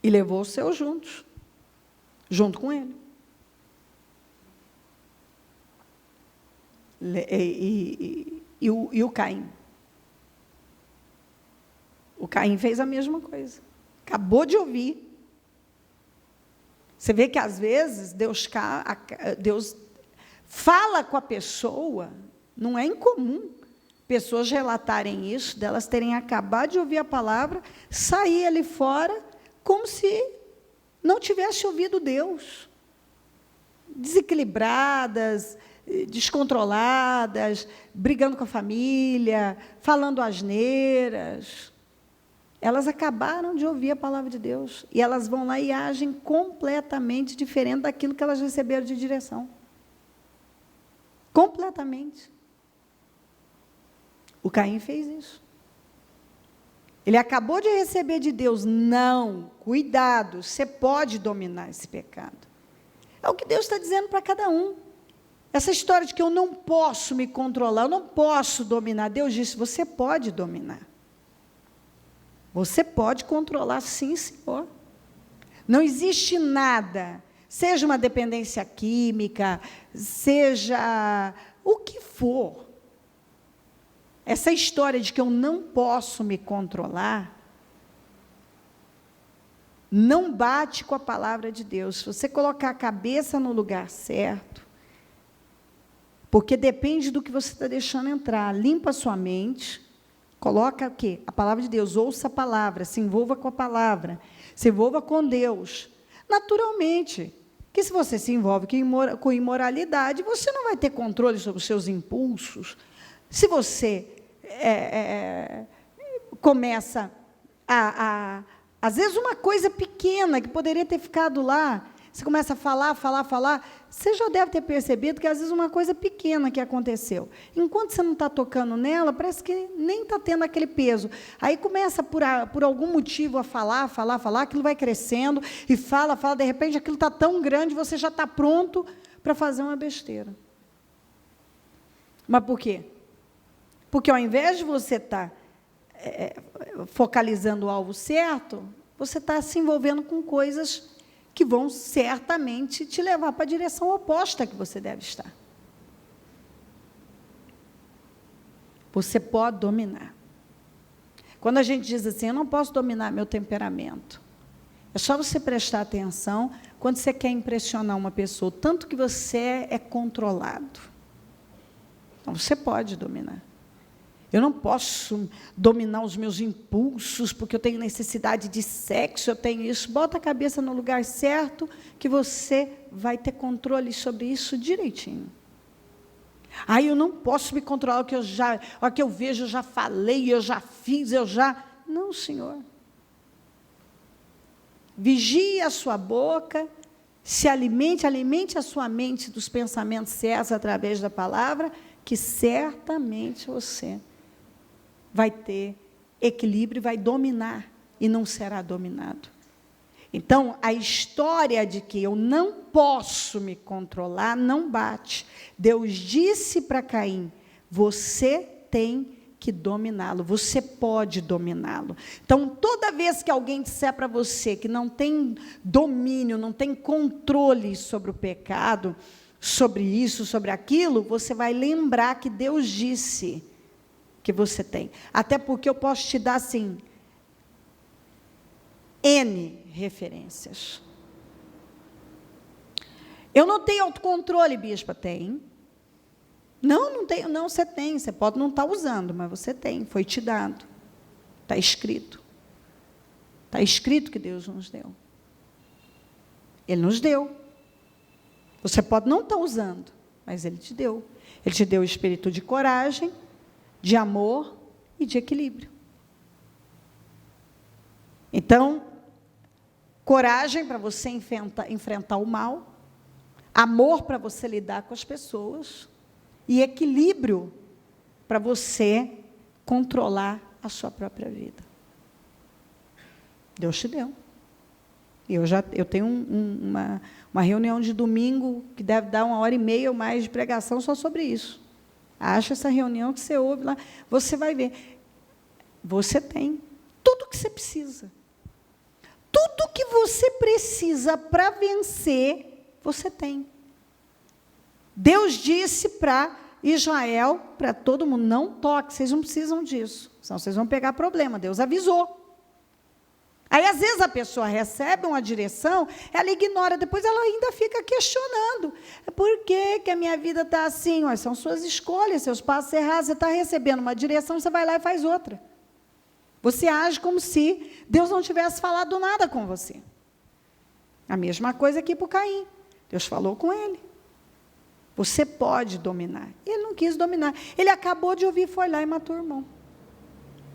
[SPEAKER 1] E levou os seus junto com ele. E o Caim? O Caim fez a mesma coisa. Acabou de ouvir. Você vê que, às vezes, Deus fala com a pessoa, não é incomum pessoas relatarem isso, delas terem acabado de ouvir a palavra, sair ali fora, como se não tivesse ouvido Deus. Desequilibradas, descontroladas, brigando com a família, falando asneiras. Elas acabaram de ouvir a palavra de Deus. E elas vão lá e agem completamente diferente daquilo que elas receberam de direção. Completamente. O Caim fez isso. Ele acabou de receber de Deus. Não, cuidado, você pode dominar esse pecado. É o que Deus está dizendo para cada um. Essa história de que eu não posso me controlar, eu não posso dominar. Deus disse, você pode dominar. Você pode controlar, sim, Senhor. Não existe nada, seja uma dependência química, seja o que for. Essa história de que eu não posso me controlar, não bate com a palavra de Deus. Se você colocar a cabeça no lugar certo, porque depende do que você está deixando entrar, limpa a sua mente. Coloca o quê? A palavra de Deus, ouça a palavra, se envolva com a palavra, se envolva com Deus. Naturalmente, que se você se envolve com imoralidade, você não vai ter controle sobre os seus impulsos. Se você começa às vezes uma coisa pequena que poderia ter ficado lá, você começa a falar, você já deve ter percebido que às vezes uma coisa pequena que aconteceu. Enquanto você não está tocando nela, parece que nem está tendo aquele peso. Aí começa por algum motivo a falar, aquilo vai crescendo, e fala, de repente aquilo está tão grande, você já está pronto para fazer uma besteira. Mas por quê? Porque ao invés de você estar focalizando o alvo certo, você está se envolvendo com coisas que vão certamente te levar para a direção oposta que você deve estar. Você pode dominar. Quando a gente diz assim, eu não posso dominar meu temperamento, é só você prestar atenção quando você quer impressionar uma pessoa, tanto que você é controlado. Então, você pode dominar. Eu não posso dominar os meus impulsos, porque eu tenho necessidade de sexo, eu tenho isso. Bota a cabeça no lugar certo, que você vai ter controle sobre isso direitinho. Aí eu não posso me controlar, o que eu vejo, eu já falei, eu já fiz, Não, Senhor. Vigie a sua boca, se alimente a sua mente dos pensamentos certos através da palavra, que certamente você vai ter equilíbrio, vai dominar e não será dominado. Então, a história de que eu não posso me controlar não bate. Deus disse para Caim, você tem que dominá-lo, você pode dominá-lo. Então, toda vez que alguém disser para você que não tem domínio, não tem controle sobre o pecado, sobre isso, sobre aquilo, você vai lembrar que Deus disse que você tem. Até porque eu posso te dar, assim, N referências. Eu não tenho autocontrole, bispa? Tem. Não tenho, não, você tem. Você pode não estar usando, mas você tem, foi te dado. Está escrito. Está escrito que Deus nos deu. Ele nos deu. Você pode não estar usando, mas Ele te deu. Ele te deu o espírito de coragem, de amor e de equilíbrio. Então, coragem para você enfrentar o mal, amor para você lidar com as pessoas e equilíbrio para você controlar a sua própria vida. Deus te deu. Eu tenho uma reunião de domingo que deve dar 1h30 ou mais de pregação só sobre isso. Acha essa reunião que você ouve lá, você vai ver. Você tem tudo o que você precisa. Tudo que você precisa para vencer, você tem. Deus disse para Israel, para todo mundo, não toque, vocês não precisam disso, senão vocês vão pegar problema. Deus avisou. Aí, às vezes, a pessoa recebe uma direção, ela ignora, depois ela ainda fica questionando. Por que a minha vida está assim? Mas são suas escolhas, seus passos errados. Você está recebendo uma direção, você vai lá e faz outra. Você age como se Deus não tivesse falado nada com você. A mesma coisa aqui para o Caim. Deus falou com ele. Você pode dominar. Ele não quis dominar. Ele acabou de ouvir, foi lá e matou o irmão.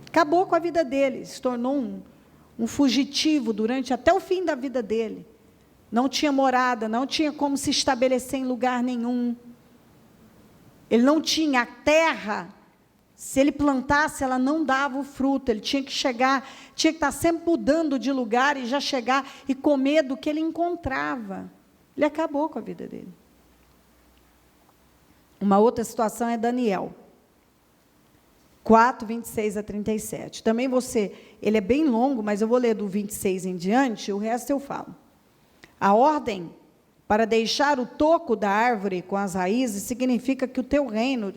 [SPEAKER 1] Acabou com a vida dele, se tornou um fugitivo durante até o fim da vida dele. Não tinha morada, não tinha como se estabelecer em lugar nenhum. Ele não tinha a terra. Se ele plantasse, ela não dava o fruto. Ele tinha que chegar, tinha que estar sempre mudando de lugar e já chegar e comer do que ele encontrava. Ele acabou com a vida dele. Uma outra situação é Daniel. 4, 26 a 37. Também ele é bem longo, mas eu vou ler do 26 em diante, o resto eu falo. A ordem para deixar o toco da árvore com as raízes significa que o teu reino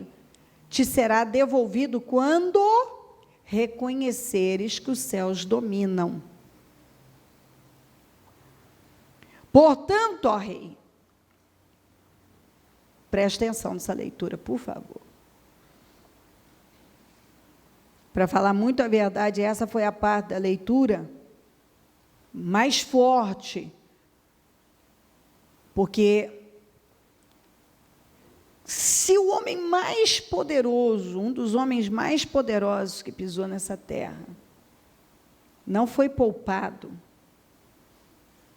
[SPEAKER 1] te será devolvido quando reconheceres que os céus dominam. Portanto, ó rei, preste atenção nessa leitura, por favor. Para falar muito a verdade, essa foi a parte da leitura mais forte, porque se o homem mais poderoso, um dos homens mais poderosos que pisou nessa terra, não foi poupado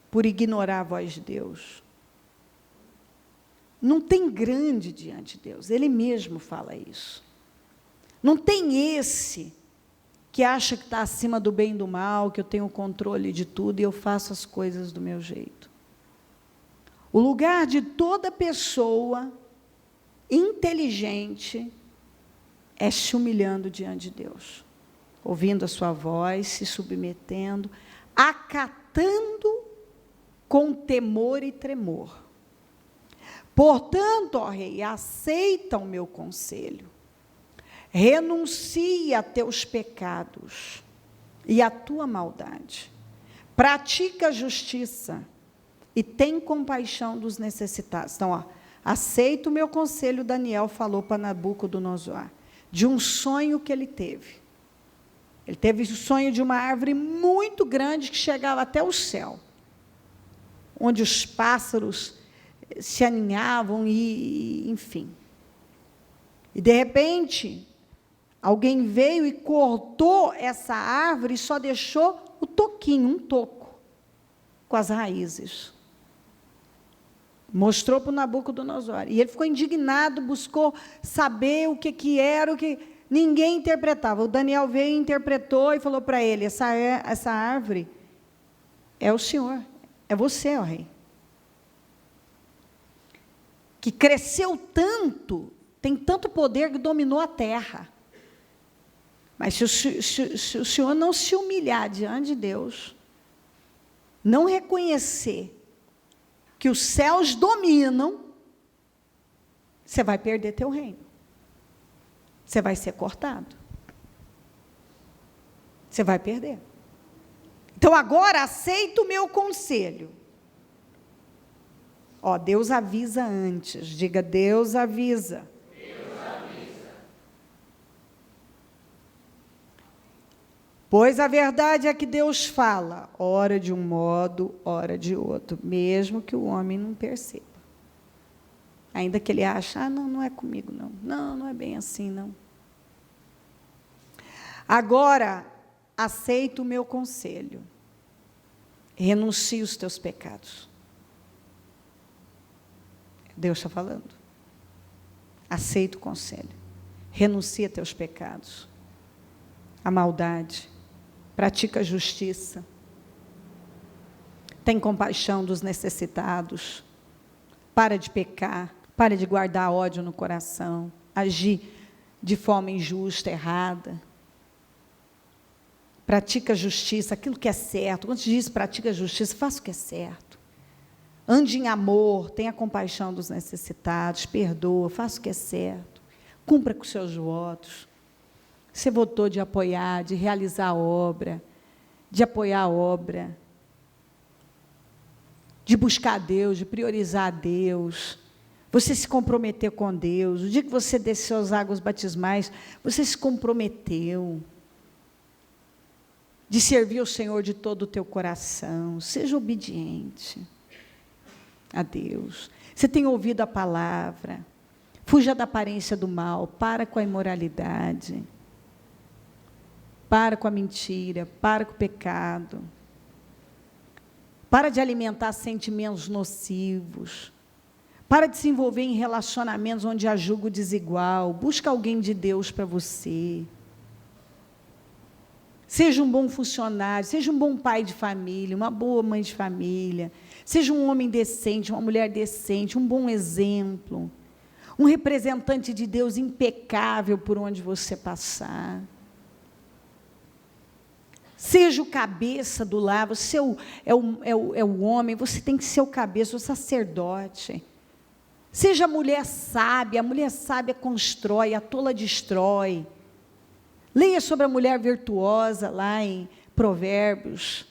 [SPEAKER 1] por ignorar a voz de Deus, não tem grande diante de Deus, ele mesmo fala isso. Não tem esse que acha que está acima do bem e do mal, que eu tenho o controle de tudo e eu faço as coisas do meu jeito. O lugar de toda pessoa inteligente é se humilhando diante de Deus, ouvindo a sua voz, se submetendo, acatando com temor e tremor. Portanto, ó rei, aceita o meu conselho. Renuncia a teus pecados e a tua maldade. Pratica a justiça e tem compaixão dos necessitados. Então, aceita o meu conselho, Daniel falou para Nabucodonosor, de um sonho que ele teve. Ele teve o sonho de uma árvore muito grande que chegava até o céu, onde os pássaros se aninhavam e enfim. E, de repente, alguém veio e cortou essa árvore e só deixou o toquinho, um toco, com as raízes. Mostrou para o Nabucodonosor. E ele ficou indignado, buscou saber o que era, o que ninguém interpretava. O Daniel veio, interpretou e falou para ele, essa árvore é o Senhor, é você, ó rei. Que cresceu tanto, tem tanto poder que dominou a terra. Mas se o Senhor não se humilhar diante de Deus, não reconhecer que os céus dominam, você vai perder teu reino. Você vai ser cortado. Você vai perder. Então, agora, aceita o meu conselho. Ó, Deus avisa antes. Diga, Deus avisa. Pois a verdade é que Deus fala, ora de um modo, ora de outro, mesmo que o homem não perceba. Ainda que ele ache, não, não é comigo, não. Não, não é bem assim, não. Agora, aceita o meu conselho. Renuncie os teus pecados. Deus está falando. Aceita o conselho. Renuncia teus pecados. A maldade. Pratica a justiça. Tem compaixão dos necessitados. Para de pecar. Para de guardar ódio no coração. Agir de forma injusta, errada. Pratica a justiça, aquilo que é certo. Quando diz pratica a justiça, faça o que é certo. Ande em amor, tenha compaixão dos necessitados, perdoa, faça o que é certo. Cumpra com seus votos. Você votou de apoiar, de realizar a obra, de apoiar a obra, de buscar a Deus, de priorizar a Deus. Você se comprometeu com Deus. O dia que você desceu as águas batismais, você se comprometeu de servir ao Senhor de todo o teu coração. Seja obediente a Deus. Você tem ouvido a palavra. Fuja da aparência do mal. Para com a imoralidade. Para com a mentira. Para com o pecado. Para de alimentar sentimentos nocivos. Para de se envolver em relacionamentos onde há julgo desigual. Busca alguém de Deus para você. Seja um bom funcionário, seja um bom pai de família, uma boa mãe de família, seja um homem decente, uma mulher decente, um bom exemplo, um representante de Deus impecável por onde você passar. Seja o cabeça do lar, você é o homem, você tem que ser o cabeça, o sacerdote. Seja a mulher sábia constrói, a tola destrói. Leia sobre a mulher virtuosa lá em Provérbios.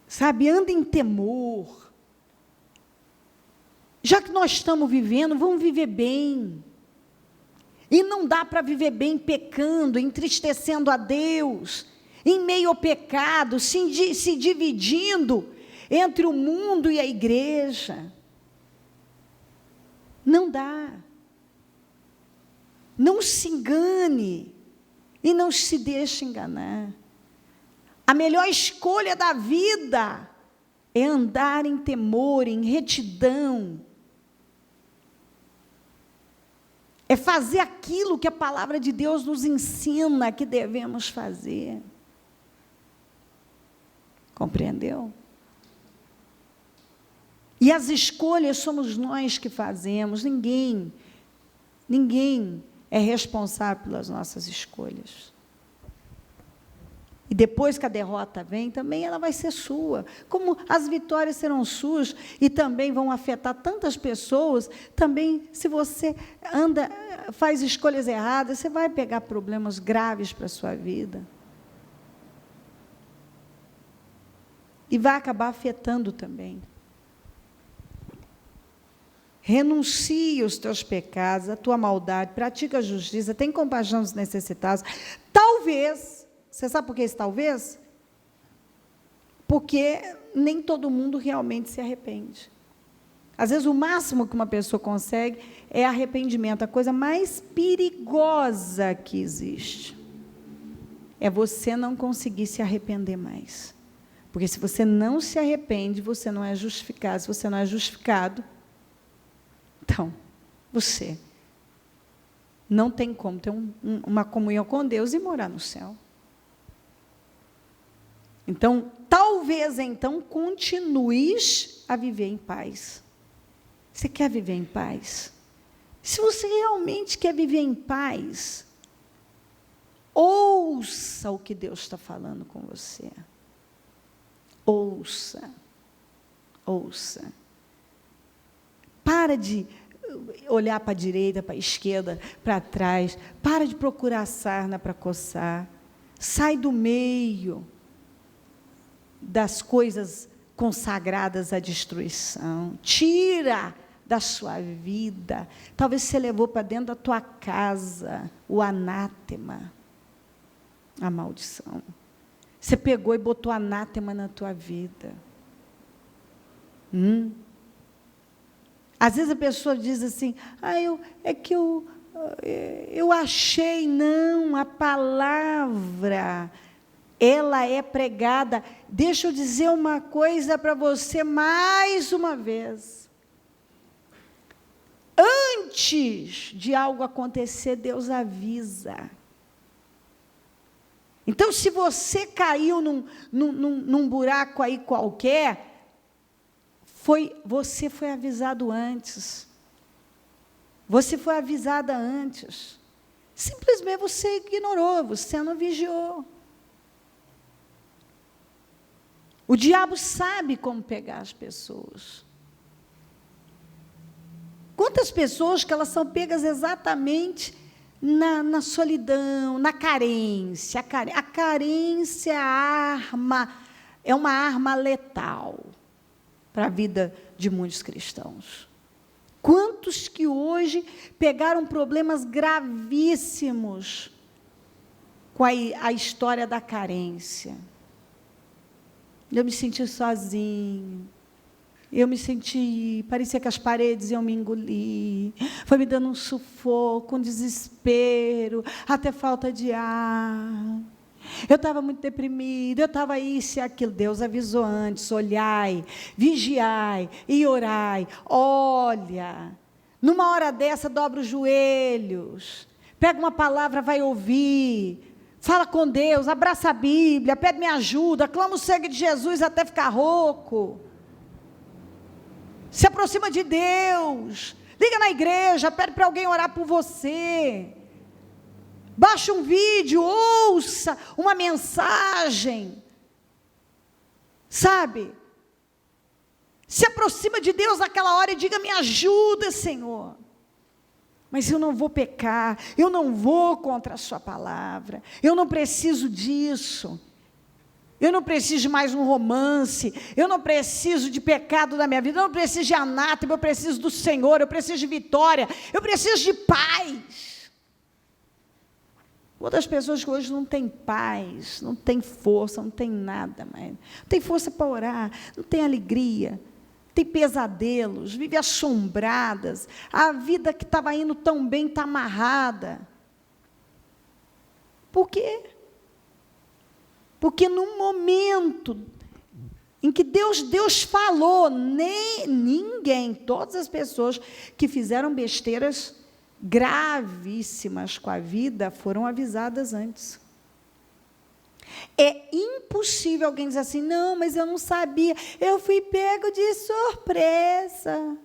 [SPEAKER 1] Sabe, anda em temor. Já que nós estamos vivendo, vamos viver bem. E não dá para viver bem pecando, entristecendo a Deus, em meio ao pecado, se dividindo entre o mundo e a igreja. Não dá. Não se engane e não se deixe enganar. A melhor escolha da vida é andar em temor, em retidão. É fazer aquilo que a palavra de Deus nos ensina que devemos fazer. Compreendeu? E as escolhas somos nós que fazemos, ninguém é responsável pelas nossas escolhas. E depois que a derrota vem, também ela vai ser sua. Como as vitórias serão suas e também vão afetar tantas pessoas, também se você faz escolhas erradas, você vai pegar problemas graves para a sua vida. E vai acabar afetando também. Renuncie os teus pecados, a tua maldade, pratica a justiça, tem compaixão dos necessitados. Talvez, você sabe por que esse talvez? Porque nem todo mundo realmente se arrepende. Às vezes o máximo que uma pessoa consegue é arrependimento, a coisa mais perigosa que existe. É você não conseguir se arrepender mais. Porque se você não se arrepende, você não é justificado. Se você não é justificado, então, você não tem como ter uma comunhão com Deus e morar no céu. Então, talvez, continues a viver em paz. Você quer viver em paz? Se você realmente quer viver em paz, ouça o que Deus está falando com você. Ouça. Para de olhar para a direita, para a esquerda, para trás. Para de procurar sarna para coçar. Sai do meio das coisas consagradas à destruição. Tira da sua vida. Talvez você levou para dentro da tua casa o anátema. a maldição. Você pegou e botou anátema na tua vida. Às vezes a pessoa diz assim, eu achei. Não, a palavra, ela é pregada. Deixa eu dizer uma coisa para você mais uma vez. Antes de algo acontecer, Deus avisa. Então, se você caiu num buraco aí qualquer, você foi avisado antes. Você foi avisada antes. Simplesmente você ignorou, você não vigiou. O diabo sabe como pegar as pessoas. Quantas pessoas que elas são pegas exatamente na solidão, na carência. A carência é uma arma letal para a vida de muitos cristãos. Quantos que hoje pegaram problemas gravíssimos com a história da carência? Eu me senti sozinho. Parecia que as paredes iam me engolir, foi me dando um sufoco, um desespero, até falta de ar. Eu estava muito deprimida, eu estava isso e aquilo. Deus avisou antes, olhai, vigiai e orai. Olha, numa hora dessa, dobra os joelhos, pega uma palavra, vai ouvir, fala com Deus, abraça a Bíblia, pede-me ajuda, clama o sangue de Jesus até ficar rouco. Se aproxima de Deus, liga na igreja, pede para alguém orar por você, baixa um vídeo, ouça uma mensagem, sabe? Se aproxima de Deus naquela hora e diga, me ajuda, Senhor. Mas eu não vou pecar, eu não vou contra a sua palavra, eu não preciso disso. Eu não preciso de mais um romance, eu não preciso de pecado na minha vida, eu não preciso de anátema, eu preciso do Senhor, eu preciso de vitória, eu preciso de paz. Outras pessoas que hoje não têm paz, não têm força, não têm nada mais, não tem força para orar, não tem alegria, tem pesadelos, vivem assombradas, a vida que estava indo tão bem está amarrada. Por quê? Porque no momento em que Deus falou, ninguém, todas as pessoas que fizeram besteiras gravíssimas com a vida, foram avisadas antes. É impossível alguém dizer assim, não, mas eu não sabia, eu fui pego de surpresa.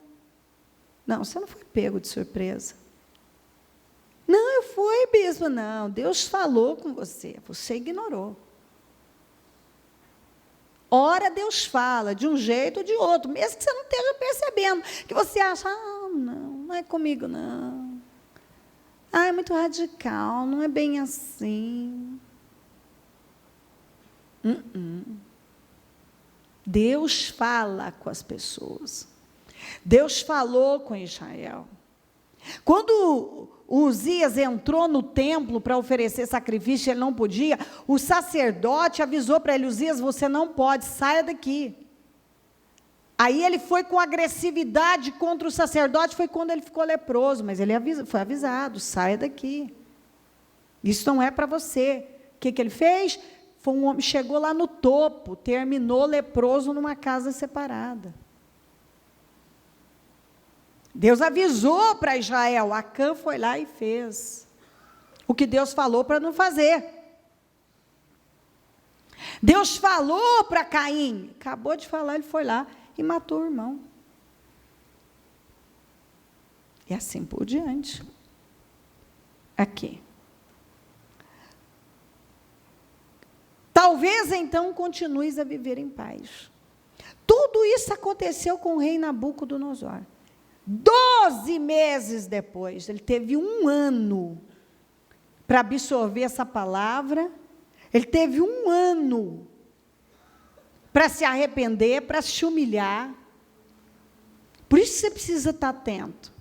[SPEAKER 1] Não, você não foi pego de surpresa. Não, eu fui, bispo. Não, Deus falou com você, você ignorou. Ora, Deus fala de um jeito ou de outro, mesmo que você não esteja percebendo, que você acha, não é comigo, não. É muito radical, não é bem assim. Deus fala com as pessoas. Deus falou com Israel. Quando Uzias entrou no templo para oferecer sacrifício, ele não podia, o sacerdote avisou para ele, Uzias, você não pode, saia daqui. Aí ele foi com agressividade contra o sacerdote, foi quando ele ficou leproso, mas ele foi avisado, saia daqui. Isso não é para você. O que ele fez? Foi um homem, chegou lá no topo, terminou leproso numa casa separada. Deus avisou para Israel, Acã foi lá e fez o que Deus falou para não fazer. Deus falou para Caim, acabou de falar, ele foi lá e matou o irmão. E assim por diante. Aqui. Talvez então continues a viver em paz. Tudo isso aconteceu com o rei Nabucodonosor. 12 meses depois, ele teve 1 ano para absorver essa palavra, ele teve 1 ano para se arrepender, para se humilhar. Por isso você precisa estar atento.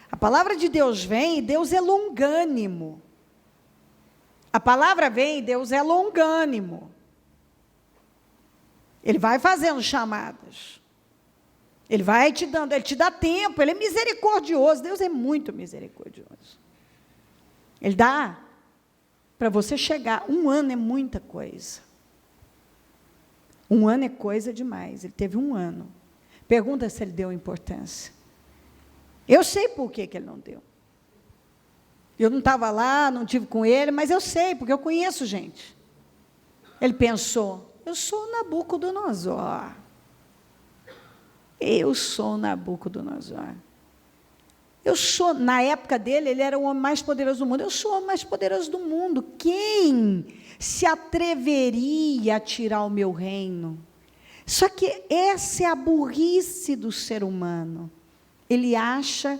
[SPEAKER 1] A palavra de Deus vem, e Deus é longânimo. A palavra vem, Deus é longânimo. Ele vai fazendo chamadas. Ele vai te dando, ele te dá tempo, ele é misericordioso. Deus é muito misericordioso. Ele dá para você chegar. 1 ano é muita coisa. 1 ano é coisa demais. Ele teve 1 ano. Pergunta se ele deu importância. Eu sei por que ele não deu. Eu não estava lá, não estive com ele, mas eu sei, porque eu conheço gente. Ele pensou, eu sou Nabucodonosor. Eu sou Nabucodonosor. Eu sou, na época dele, ele era o homem mais poderoso do mundo. Eu sou o homem mais poderoso do mundo. Quem se atreveria a tirar o meu reino? Só que essa é a burrice do ser humano. Ele acha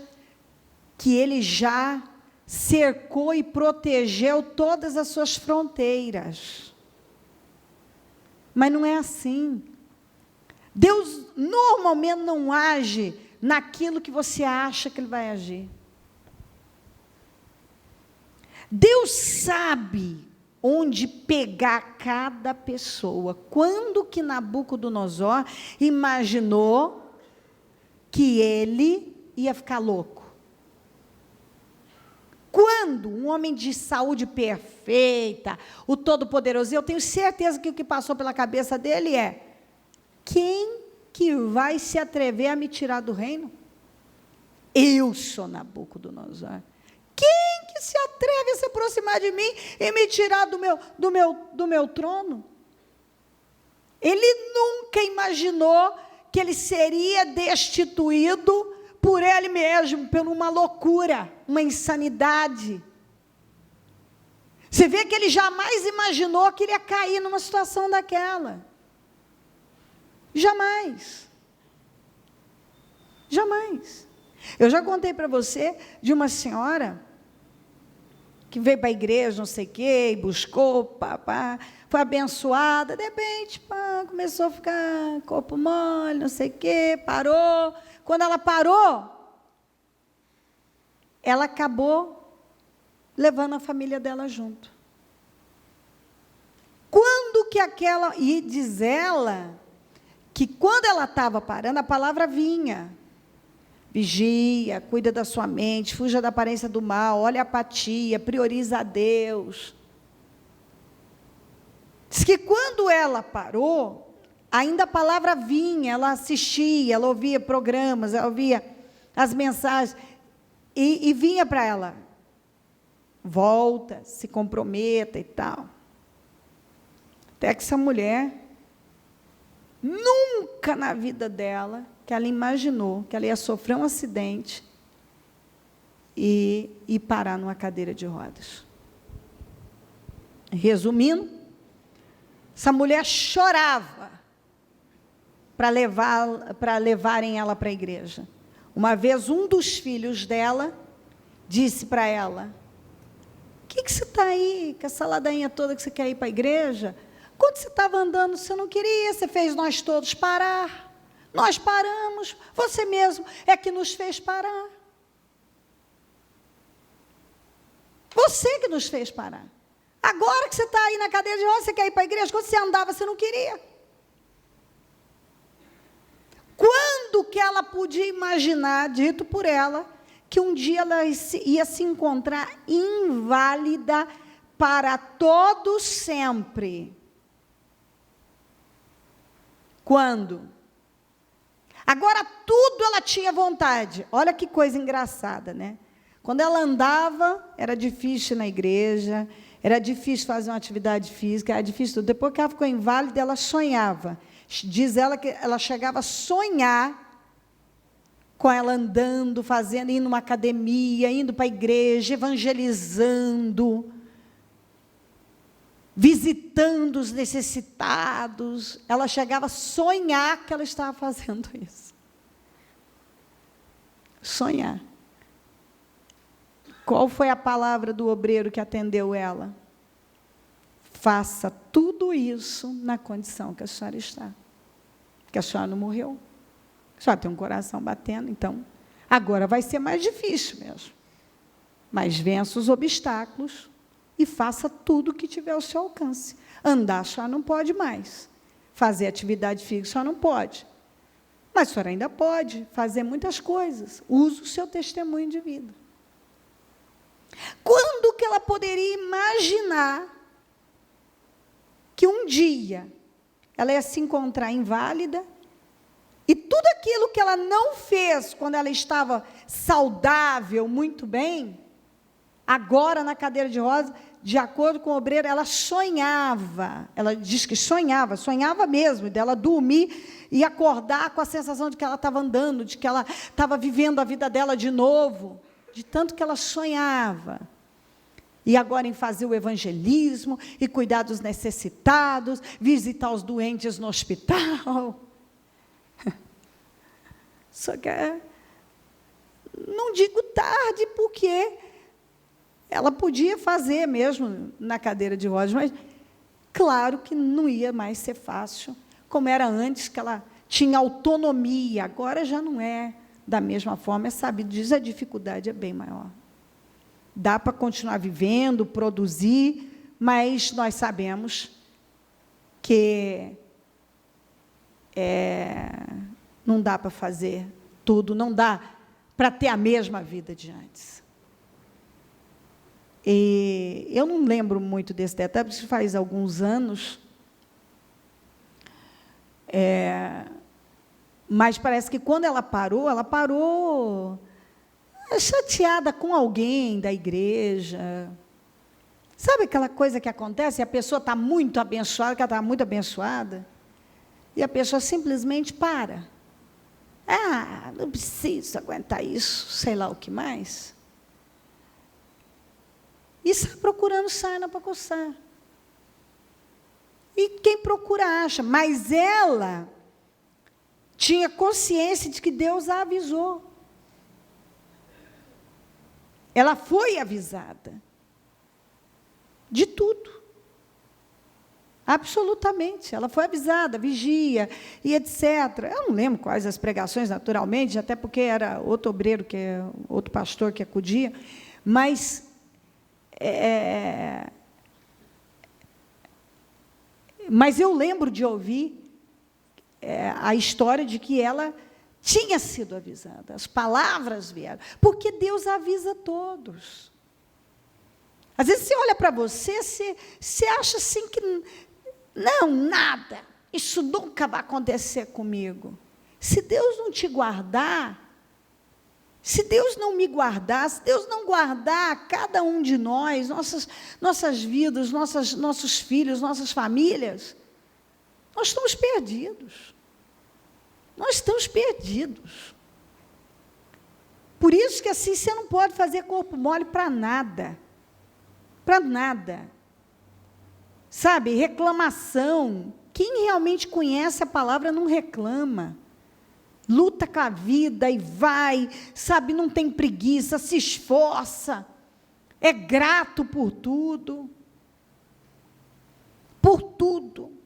[SPEAKER 1] que ele já cercou e protegeu todas as suas fronteiras. Mas não é assim. Deus normalmente não age naquilo que você acha que ele vai agir. Deus sabe onde pegar cada pessoa. Quando que Nabucodonosor imaginou que ele ia ficar louco? Quando um homem de saúde perfeita, o Todo-Poderoso, eu tenho certeza que o que passou pela cabeça dele é: quem que vai se atrever a me tirar do reino? Eu sou Nabucodonosor. Quem que se atreve a se aproximar de mim e me tirar do meu trono? Ele nunca imaginou que ele seria destituído por ele mesmo, por uma loucura, uma insanidade. Você vê que ele jamais imaginou que ele ia cair numa situação daquela. Jamais. Jamais. Eu já contei para você de uma senhora que veio para a igreja, não sei o quê, e buscou, papá, foi abençoada, de repente, pá, começou a ficar corpo mole, não sei o quê, parou. Quando ela parou, ela acabou levando a família dela junto. Quando que aquela... E diz ela que quando ela estava parando, a palavra vinha. Vigia, cuida da sua mente, fuja da aparência do mal, olha a apatia, prioriza a Deus. Diz que quando ela parou, ainda a palavra vinha, ela assistia, ela ouvia programas, ela ouvia as mensagens, e vinha para ela: volta, se comprometa e tal. Até que essa mulher, nunca na vida dela, que ela imaginou que ela ia sofrer um acidente e parar numa cadeira de rodas. Resumindo, essa mulher chorava para levarem ela para a igreja. Uma vez, um dos filhos dela disse para ela: o que você está aí, com essa ladainha toda que você quer ir para a igreja? Quando você estava andando, você não queria, você fez nós todos parar. Nós paramos, você mesmo é que nos fez parar. Você que nos fez parar. Agora que você está aí na cadeira de rodas, você quer ir para a igreja? Quando você andava, você não queria. Quando que ela podia imaginar, dito por ela, que um dia ela ia se encontrar inválida para todo sempre? Quando? Agora, tudo ela tinha vontade. Olha que coisa engraçada, né? Quando ela andava, era difícil ir na igreja, era difícil fazer uma atividade física, era difícil tudo. Depois que ela ficou inválida, ela sonhava. Diz ela que ela chegava a sonhar com ela andando, fazendo, indo numa academia, indo para a igreja, evangelizando, visitando os necessitados. Ela chegava a sonhar que ela estava fazendo isso. Sonhar. Qual foi a palavra do obreiro que atendeu ela? Faça tudo isso na condição que a senhora está. Porque a senhora não morreu. A senhora tem um coração batendo, então, agora vai ser mais difícil mesmo. Mas vença os obstáculos e faça tudo o que tiver ao seu alcance. Andar só não pode mais. Fazer atividade física só não pode. Mas a senhora ainda pode fazer muitas coisas. Use o seu testemunho de vida. Quando que ela poderia imaginar que um dia ela ia se encontrar inválida e tudo aquilo que ela não fez quando ela estava saudável, muito bem, agora na cadeira de rodas, de acordo com o obreiro, ela sonhava, ela diz que sonhava mesmo, dela dormir e acordar com a sensação de que ela estava andando, de que ela estava vivendo a vida dela de novo, de tanto que ela sonhava. E agora em fazer o evangelismo, e cuidar dos necessitados, visitar os doentes no hospital. Só que, não digo tarde, porque ela podia fazer mesmo na cadeira de rodas, mas claro que não ia mais ser fácil, como era antes, que ela tinha autonomia, agora já não é da mesma forma, é sabido disso, a dificuldade é bem maior. Dá para continuar vivendo, produzir, mas nós sabemos que não dá para fazer tudo, não dá para ter a mesma vida de antes. E eu não lembro muito desse detalhe, porque faz alguns anos, mas parece que quando ela parou chateada com alguém da igreja. Sabe aquela coisa que acontece? A pessoa está muito abençoada, que ela está muito abençoada, e a pessoa simplesmente para. Não preciso aguentar isso, sei lá o que mais. E está procurando sarna para coçar. E quem procura acha, mas ela tinha consciência de que Deus a avisou. Ela foi avisada de tudo. Absolutamente. Ela foi avisada, vigia e etc. Eu não lembro quais as pregações, naturalmente, até porque era outro obreiro, outro pastor que acudia, mas eu lembro de ouvir a história de que ela tinha sido avisada, as palavras vieram, porque Deus avisa todos. Às vezes você olha para você, você acha assim que, não, nada, isso nunca vai acontecer comigo. Se Deus não te guardar, se Deus não me guardar, se Deus não guardar cada um de nós, nossas vidas, nossos filhos, nossas famílias, nós estamos perdidos. Nós estamos perdidos. Por isso que assim você não pode fazer corpo mole para nada. Para nada. Sabe, reclamação. Quem realmente conhece a palavra não reclama. Luta com a vida e vai, sabe, não tem preguiça, se esforça. É grato por tudo. Por tudo.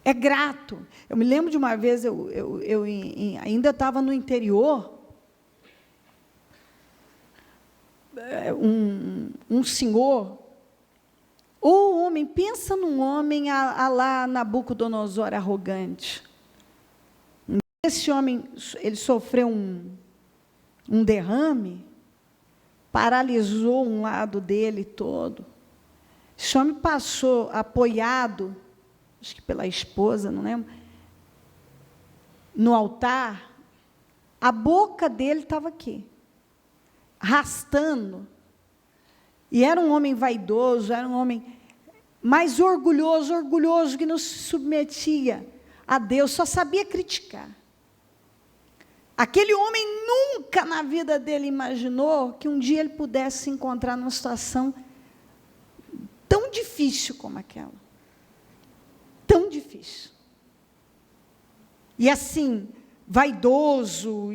[SPEAKER 1] É grato. Eu me lembro de uma vez, eu ainda estava no interior, um senhor, ou homem, pensa num homem lá Nabucodonosor arrogante. Esse homem, ele sofreu um derrame, paralisou um lado dele todo. Esse homem passou apoiado, acho que pela esposa, não lembro, no altar, a boca dele estava aqui, arrastando. E era um homem vaidoso, era um homem mais orgulhoso, que não se submetia a Deus, só sabia criticar. Aquele homem nunca na vida dele imaginou que um dia ele pudesse se encontrar numa situação tão difícil como aquela. Tão difícil. E assim, vaidoso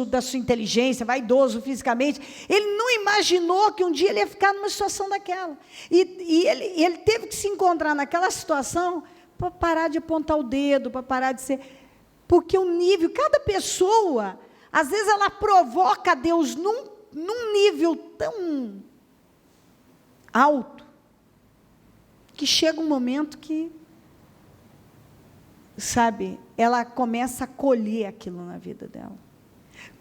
[SPEAKER 1] da sua inteligência, vaidoso fisicamente, ele não imaginou que um dia ele ia ficar numa situação daquela. E ele teve que se encontrar naquela situação para parar de apontar o dedo, para parar de ser... Porque o nível, cada pessoa, às vezes ela provoca Deus num nível alto, que chega um momento que, sabe, ela começa a colher aquilo na vida dela.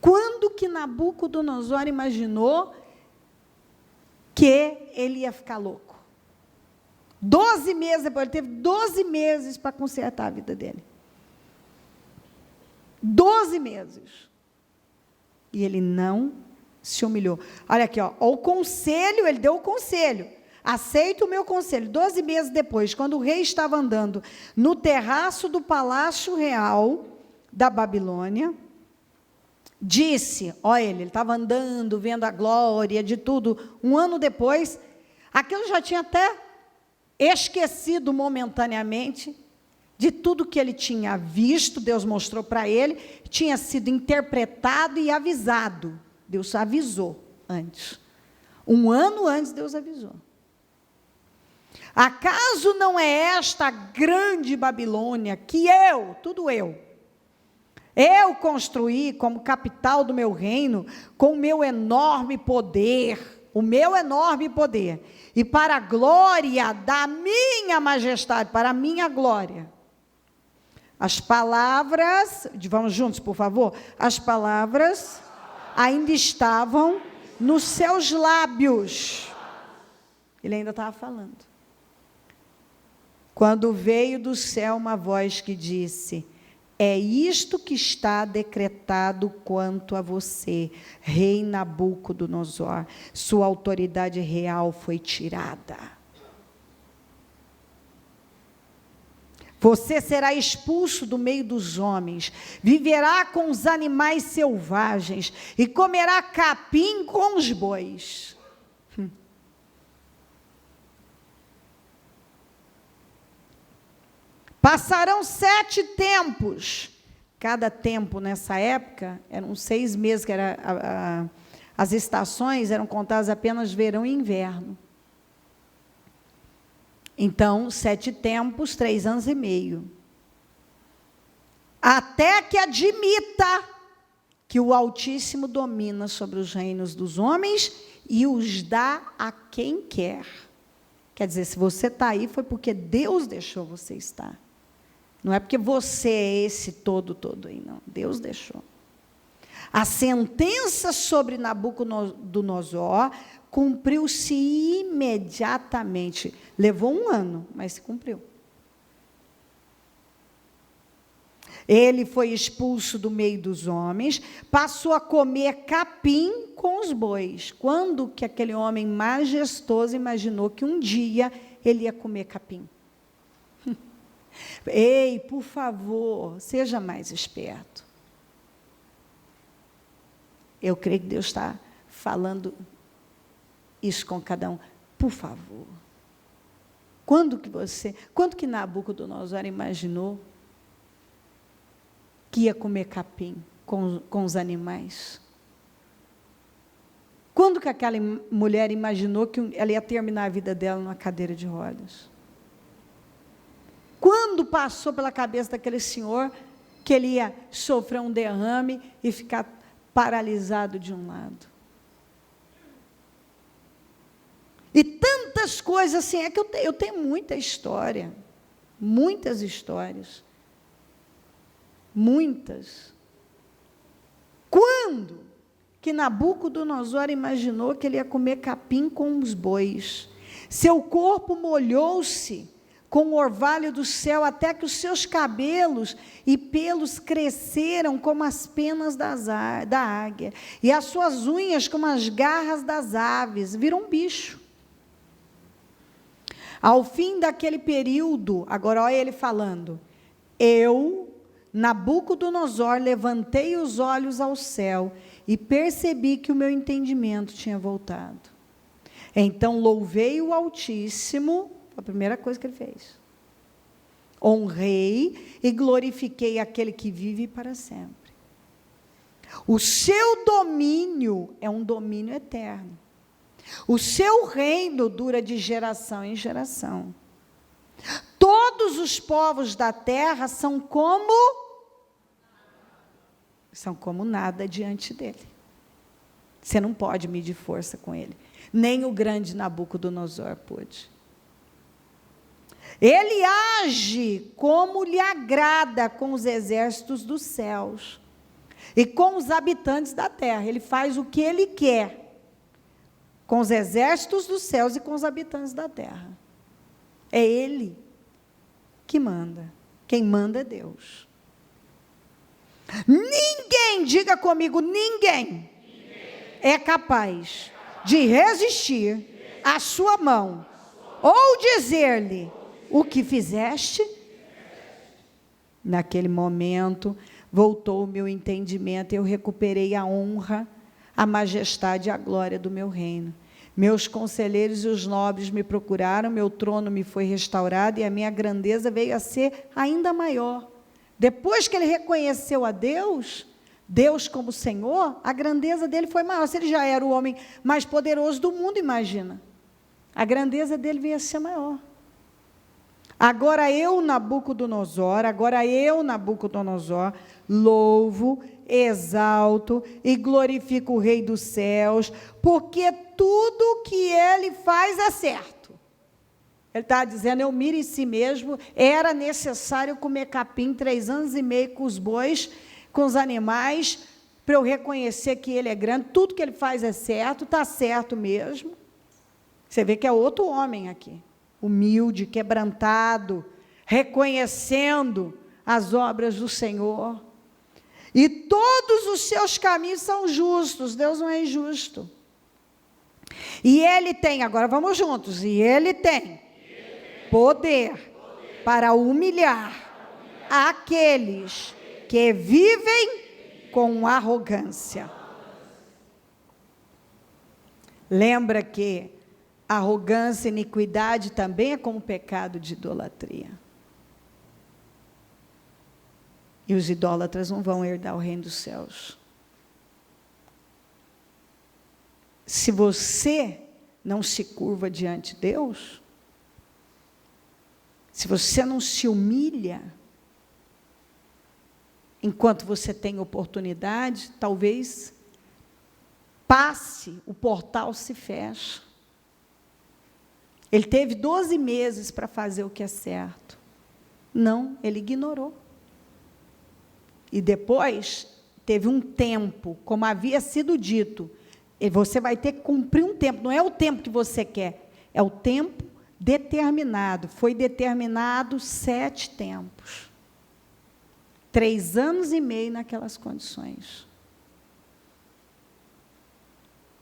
[SPEAKER 1] Quando que Nabucodonosor imaginou que ele ia ficar louco? 12 meses depois, ele teve 12 meses para consertar a vida dele. 12 meses. E ele não se humilhou. Olha aqui, ó, o conselho, ele deu o conselho. Aceita o meu conselho. 12 meses depois, quando o rei estava andando no terraço do palácio real da Babilônia, disse, olha ele estava andando, vendo a glória de tudo. Um ano depois, aquilo já tinha até esquecido momentaneamente de tudo que ele tinha visto, Deus mostrou para ele, tinha sido interpretado e avisado. Deus avisou antes. Um ano antes, Deus avisou. Acaso não é esta a grande Babilônia que eu construí como capital do meu reino, com o meu enorme poder, e para a glória da minha majestade, para a minha glória. As palavras, vamos juntos, por favor, as palavras ainda estavam nos seus lábios. Ele ainda estava falando. Quando veio do céu uma voz que disse: é isto que está decretado quanto a você, rei Nabucodonosor. Sua autoridade real foi tirada. Você será expulso do meio dos homens, viverá com os animais selvagens e comerá capim com os bois. Passarão 7 tempos. Cada tempo nessa época, eram 6 meses, que as estações eram contadas apenas verão e inverno. Então, 7 tempos, 3 anos e meio. Até que admita que o Altíssimo domina sobre os reinos dos homens e os dá a quem quer. Quer dizer, se você está aí, foi porque Deus deixou você estar. Não é porque você é esse todo aí, não. Deus deixou. A sentença sobre Nabucodonosor cumpriu-se imediatamente. Levou 1 ano, mas se cumpriu. Ele foi expulso do meio dos homens, passou a comer capim com os bois. Quando que aquele homem majestoso imaginou que um dia ele ia comer capim? Ei, por favor, seja mais esperto. Eu creio que Deus está falando isso com cada um. Por favor. Quando que Nabucodonosor imaginou que ia comer capim com os animais? Quando que aquela mulher imaginou que ela ia terminar a vida dela numa cadeira de rodas? Quando passou pela cabeça daquele senhor que ele ia sofrer um derrame e ficar paralisado de um lado? E tantas coisas assim, é que eu tenho muita história, muitas histórias, muitas. Quando que Nabucodonosor imaginou que ele ia comer capim com os bois? Seu corpo molhou-se com o orvalho do céu, até que os seus cabelos e pelos cresceram como as penas da águia, e as suas unhas como as garras das aves. Virou um bicho. Ao fim daquele período, agora olha ele falando, eu, Nabucodonosor, levantei os olhos ao céu e percebi que o meu entendimento tinha voltado. Então louvei o Altíssimo. A primeira coisa que ele fez. Honrei e glorifiquei aquele que vive para sempre. O seu domínio é um domínio eterno. O seu reino dura de geração em geração. Todos os povos da terra são como nada diante dele. Você não pode medir força com ele. nem o grande Nabucodonosor pôde. Ele age como lhe agrada com os exércitos dos céus e com os habitantes da terra. Ele faz o que ele quer com os exércitos dos céus e com os habitantes da terra. É ele que manda. Quem manda é Deus. Ninguém, diga comigo, ninguém é capaz de resistir à sua mão ou dizer-lhe: o que fizeste? Naquele momento, voltou o meu entendimento, eu recuperei a honra, a majestade e a glória do meu reino. Meus conselheiros e os nobres me procuraram, meu trono me foi restaurado e a minha grandeza veio a ser ainda maior. Depois que ele reconheceu a Deus, Deus como Senhor, a grandeza dele foi maior. Se ele já era o homem mais poderoso do mundo, imagina. A grandeza dele veio a ser maior. Agora eu, Nabucodonosor, louvo, exalto e glorifico o Rei dos céus, porque tudo que ele faz é certo. Ele está dizendo, eu miro em si mesmo, era necessário comer capim 3 anos e meio com os bois, com os animais, para eu reconhecer que ele é grande, tudo que ele faz é certo, está certo mesmo. Você vê que é outro homem aqui. Humilde, quebrantado, reconhecendo as obras do Senhor. E todos os seus caminhos são justos, Deus não é injusto. E ele tem, agora vamos juntos, e ele tem poder para humilhar aqueles que vivem com arrogância. Lembra que arrogância e iniquidade também é como pecado de idolatria. E os idólatras não vão herdar o reino dos céus. Se você não se curva diante de Deus, se você não se humilha, enquanto você tem oportunidade, talvez passe, o portal se fecha. Ele teve 12 meses para fazer o que é certo. Não, ele ignorou. E depois, teve um tempo, como havia sido dito, e você vai ter que cumprir um tempo, não é o tempo que você quer, é o tempo determinado. Foi determinado 7 tempos. 3 anos e meio naquelas condições.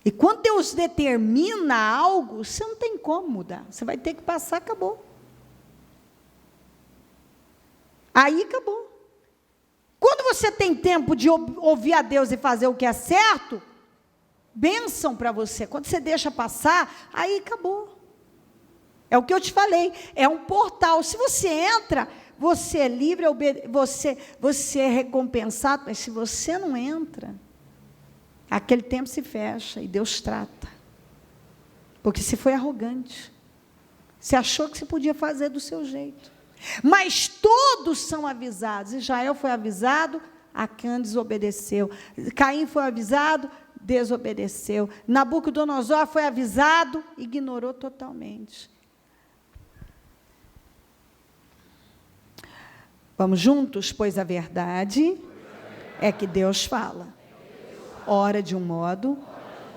[SPEAKER 1] E quando Deus determina algo, você não tem como mudar. Você vai ter que passar, acabou. Aí acabou. Quando você tem tempo de ouvir a Deus e fazer o que é certo, bênção para você. Quando você deixa passar, aí acabou. É o que eu te falei, é um portal. Se você entra, você é livre, você é recompensado, mas se você não entra, aquele tempo se fecha e Deus trata. Porque você foi arrogante. Você achou que você podia fazer do seu jeito. Mas todos são avisados. Israel foi avisado, Acã desobedeceu. Caim foi avisado, desobedeceu. Nabucodonosor foi avisado, ignorou totalmente. Vamos juntos? Pois a verdade é que Deus fala. Ora de um modo,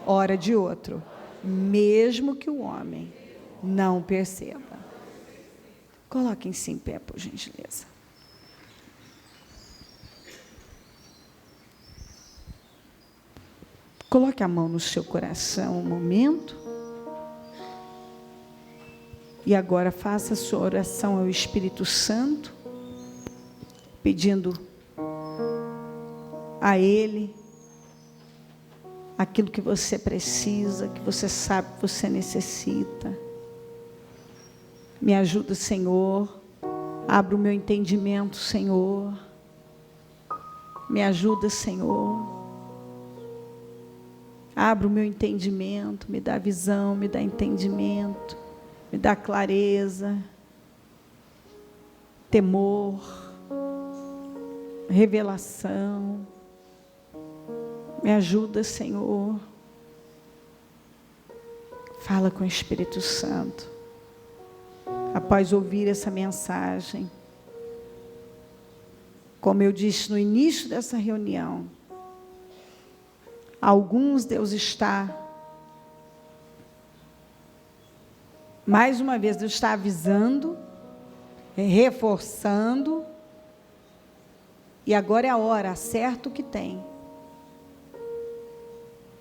[SPEAKER 1] ora de outro, mesmo que o homem não perceba. Coloquem-se em pé, por gentileza. Coloque a mão no seu coração um momento. E agora faça a sua oração ao Espírito Santo, pedindo a Ele aquilo que você precisa, que você sabe que você necessita. Me ajuda, Senhor. Abra o meu entendimento, Senhor. Me ajuda, Senhor. Abra o meu entendimento, me dá visão, me dá entendimento, me dá clareza, temor, revelação. Me ajuda, Senhor. Fala com o Espírito Santo. Após ouvir essa mensagem, como eu disse no início dessa reunião, alguns Deus está, mais uma vez, Deus está avisando, reforçando, e agora é a hora, acerta o que tem.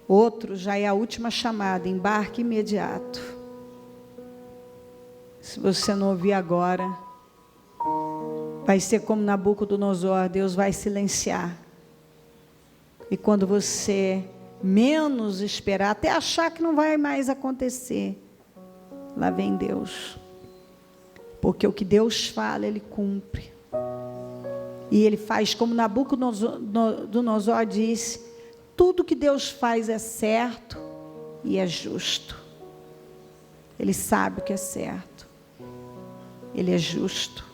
[SPEAKER 1] Outro já é a última chamada, embarque imediato. Se você não ouvir agora, vai ser como Nabucodonosor, Deus vai silenciar. E quando você menos esperar, até achar que não vai mais acontecer, lá vem Deus. Porque o que Deus fala, Ele cumpre. E Ele faz como Nabucodonosor disse, tudo que Deus faz é certo e é justo. Ele sabe o que é certo. Ele é justo.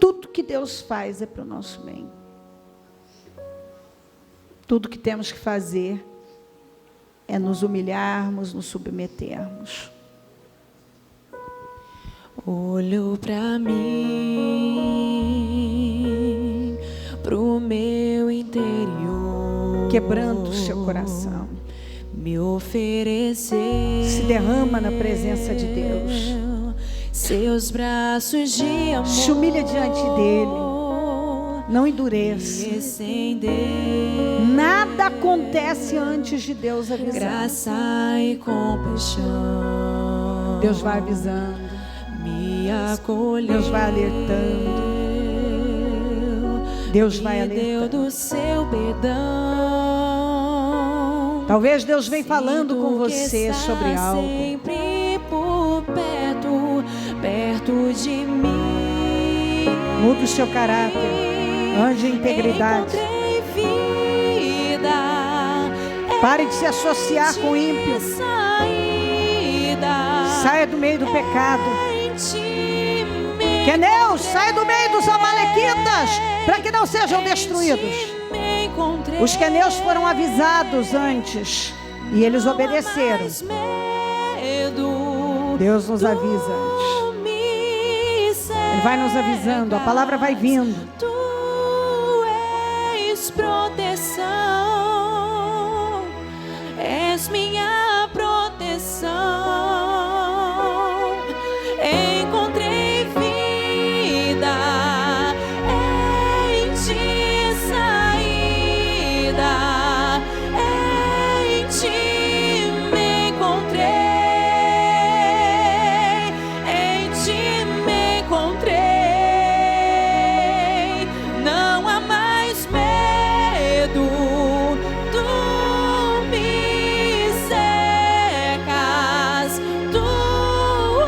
[SPEAKER 1] Tudo que Deus faz é para o nosso bem. Tudo que temos que fazer é nos humilharmos, nos submetermos.
[SPEAKER 2] Olhou para mim, pro meu interior,
[SPEAKER 1] quebrando o seu coração,
[SPEAKER 2] me ofereceu,
[SPEAKER 1] se derrama na presença de Deus,
[SPEAKER 2] seus braços de amor,
[SPEAKER 1] se humilha diante dele, não endureça. Nada acontece antes de Deus avisar.
[SPEAKER 2] Graça e compaixão,
[SPEAKER 1] Deus vai avisando,
[SPEAKER 2] me acolheu,
[SPEAKER 1] Deus vai alertando, Deus vai alertando.
[SPEAKER 2] Do seu perdão.
[SPEAKER 1] Talvez Deus venha falando com você sobre algo.
[SPEAKER 2] Sempre por perto de mim.
[SPEAKER 1] Muda o seu caráter. Ande em integridade. Pare de se associar com o ímpio. Saia do meio do pecado. Queneus, saia do meio dos amalequitas, para que não sejam destruídos. Os queneus foram avisados antes e eles obedeceram. Deus nos avisa antes. Ele vai nos avisando, a palavra vai vindo.
[SPEAKER 2] Tu és proteção, és minha proteção. Encontrei vida, em ti saída, em ti me encontrei, em ti me encontrei. Não há mais medo, tu me cercas, tu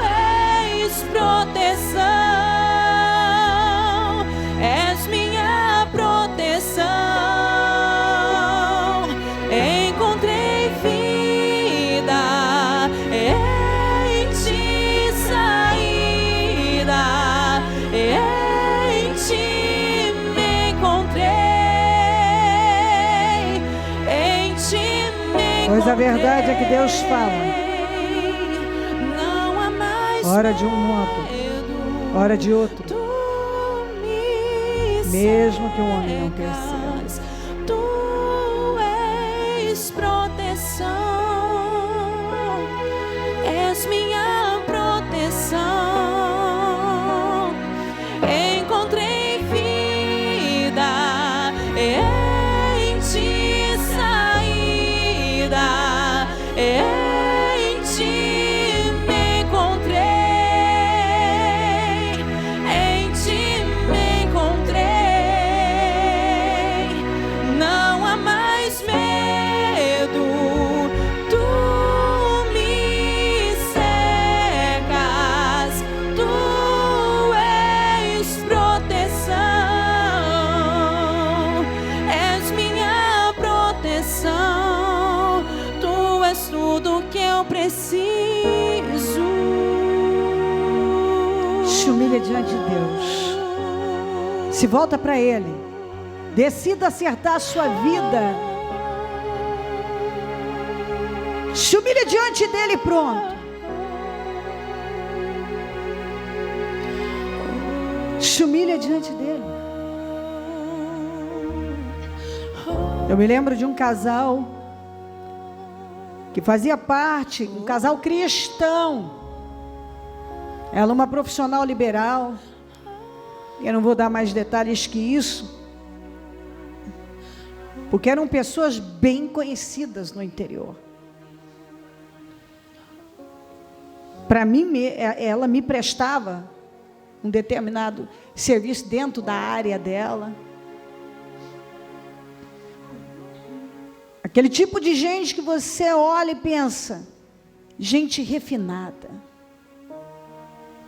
[SPEAKER 2] és proteção, és minha proteção. Encontrei vida, em ti saída, em ti me encontrei, em ti me
[SPEAKER 1] Pois a verdade é que Deus fala.
[SPEAKER 2] Não há mais
[SPEAKER 1] Hora de um modo,
[SPEAKER 2] medo,
[SPEAKER 1] hora de outro.
[SPEAKER 2] tu me
[SPEAKER 1] Mesmo que o homem não
[SPEAKER 2] cercas, tu és proteção, és minha proteção. Encontrei vida, em ti saída, em ti me encontrei, em ti me encontrei. Não há mais medo, tu me cercas, tu és proteção, és minha proteção. Tu és tudo que eu preciso.
[SPEAKER 1] Se humilha diante de Deus. Se volta para Ele. Decida acertar a sua vida. Se humilha diante dele e pronto. Se humilha diante dele. Eu me lembro de um casal que fazia parte, um casal cristão. Ela uma profissional liberal. Eu não vou dar mais detalhes que isso, porque eram pessoas bem conhecidas no interior. Para mim, ela me prestava um determinado serviço dentro da área dela. Aquele tipo de gente que você olha e pensa, gente refinada.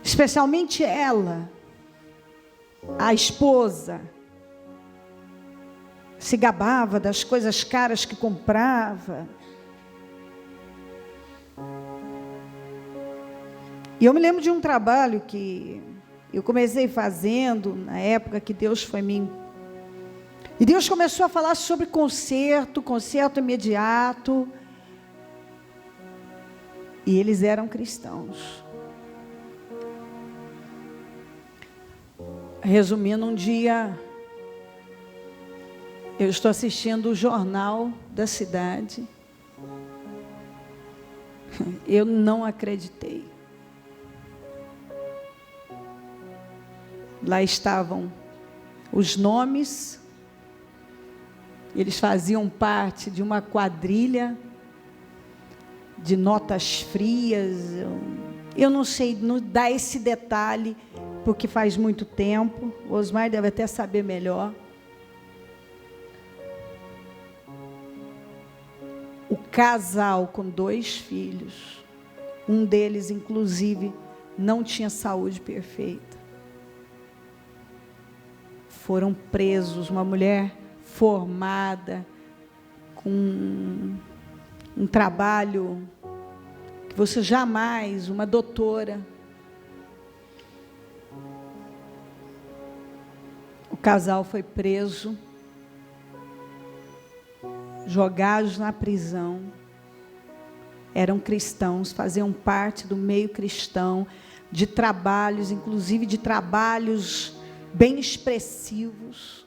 [SPEAKER 1] Especialmente ela, a esposa, se gabava das coisas caras que comprava. E eu me lembro de um trabalho que eu comecei fazendo na época que Deus foi me... E Deus começou a falar sobre conserto imediato. E eles eram cristãos. Resumindo, um dia eu estou assistindo o jornal da cidade. Eu não acreditei. Lá estavam os nomes. Eles faziam parte de uma quadrilha de notas frias. Eu não sei, não dá esse detalhe, porque faz muito tempo. O Osmar deve até saber melhor. O casal com 2 filhos, um deles, inclusive, não tinha saúde perfeita. Foram presos, uma mulher formada, com um trabalho que você jamais, uma doutora. O casal foi preso, jogados na prisão. Eram cristãos, faziam parte do meio cristão, de trabalhos, inclusive de trabalhos bem expressivos.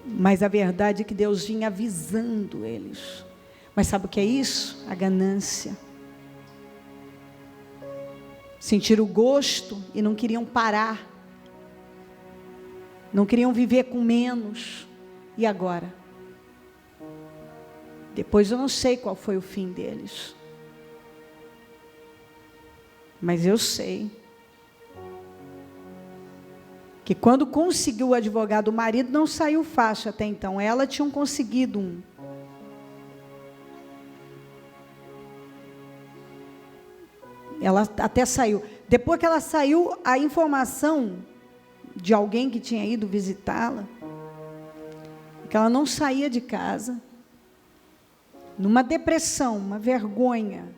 [SPEAKER 1] Mas a verdade é que Deus vinha avisando eles. Mas sabe o que é isso? A ganância. Sentiram o gosto e não queriam parar. Não queriam viver com menos. E agora? Depois eu não sei qual foi o fim deles. Mas eu sei que quando conseguiu o advogado, o marido não saiu faixa até então. Ela tinha conseguido um. Ela até saiu. Depois que ela saiu, a informação de alguém que tinha ido visitá-la, que ela não saía de casa, numa depressão, uma vergonha.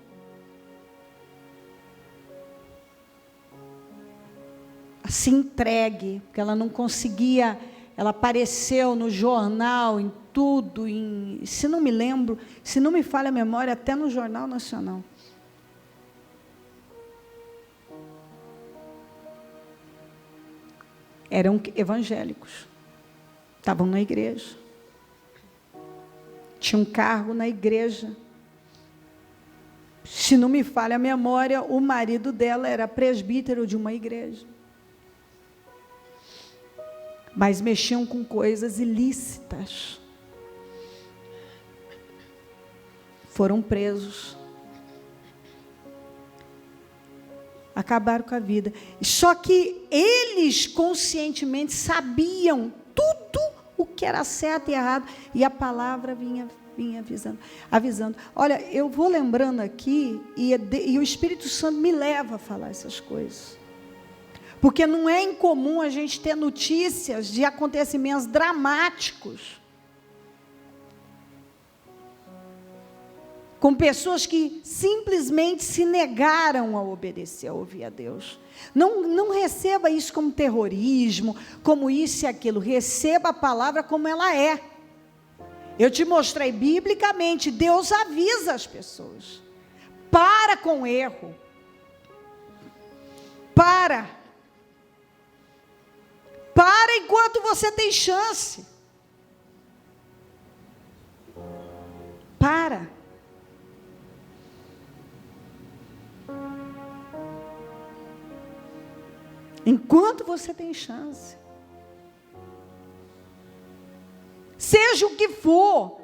[SPEAKER 1] Assim entregue, porque ela não conseguia, ela apareceu no jornal, em tudo, se não me lembro, se não me falha a memória, até no Jornal Nacional. Eram evangélicos, estavam na igreja, tinham um cargo na igreja. Se não me falha a memória, o marido dela era presbítero de uma igreja. Mas mexiam com coisas ilícitas. Foram presos. Acabaram com a vida. Só que eles conscientemente sabiam tudo o que era certo e errado. E a palavra vinha avisando. Olha, eu vou lembrando aqui e o Espírito Santo me leva a falar essas coisas. Porque não é incomum a gente ter notícias de acontecimentos dramáticos, com pessoas que simplesmente se negaram a obedecer, a ouvir a Deus. Não receba isso como terrorismo, como isso e aquilo. Receba a palavra como ela é. Eu te mostrei biblicamente, Deus avisa as pessoas. Para com o erro. Para enquanto você tem chance. Para. Enquanto você tem chance. Seja o que for,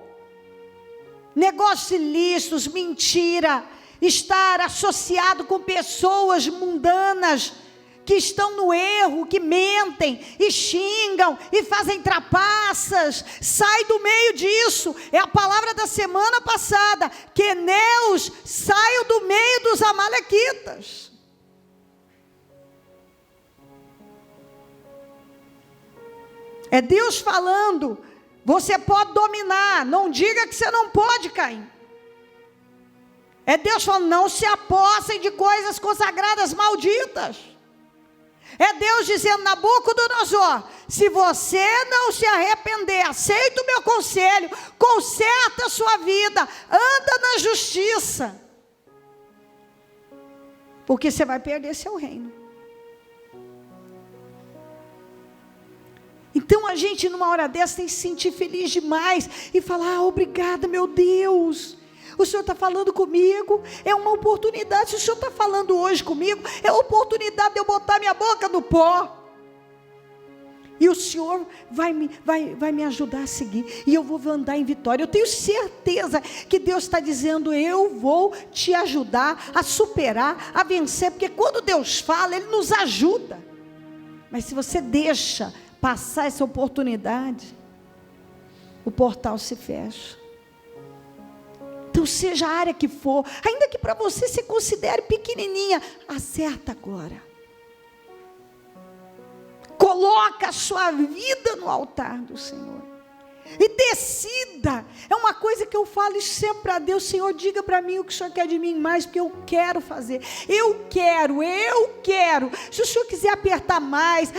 [SPEAKER 1] negócios ilícitos, mentira, estar associado com pessoas mundanas, que estão no erro, que mentem, e xingam, e fazem trapaças, sai do meio disso. É a palavra da semana passada, queneus saiam do meio dos amalequitas. É Deus falando, você pode dominar, não diga que você não pode, Caim. É Deus falando, não se apossem de coisas consagradas malditas. É Deus dizendo, Nabucodonosor, se você não se arrepender, aceita o meu conselho, conserta a sua vida, anda na justiça, porque você vai perder seu reino. Então a gente numa hora dessa tem que se sentir feliz demais e falar, obrigada meu Deus, o Senhor está falando comigo, é uma oportunidade. Se o Senhor está falando hoje comigo, é a oportunidade de eu botar minha boca no pó, e o Senhor vai me ajudar a seguir, e eu vou andar em vitória. Eu tenho certeza que Deus está dizendo, eu vou te ajudar a superar, a vencer, porque quando Deus fala, Ele nos ajuda. Mas se você deixa passar essa oportunidade, o portal se fecha. Então seja a área que for, ainda que para você se considere pequenininha, acerta agora. Coloca a sua vida no altar do Senhor. E decida. É uma coisa que eu falo sempre para Deus, Senhor, diga para mim o que o Senhor quer de mim mais, porque eu quero fazer. Eu quero. Se o Senhor quiser apertar mais,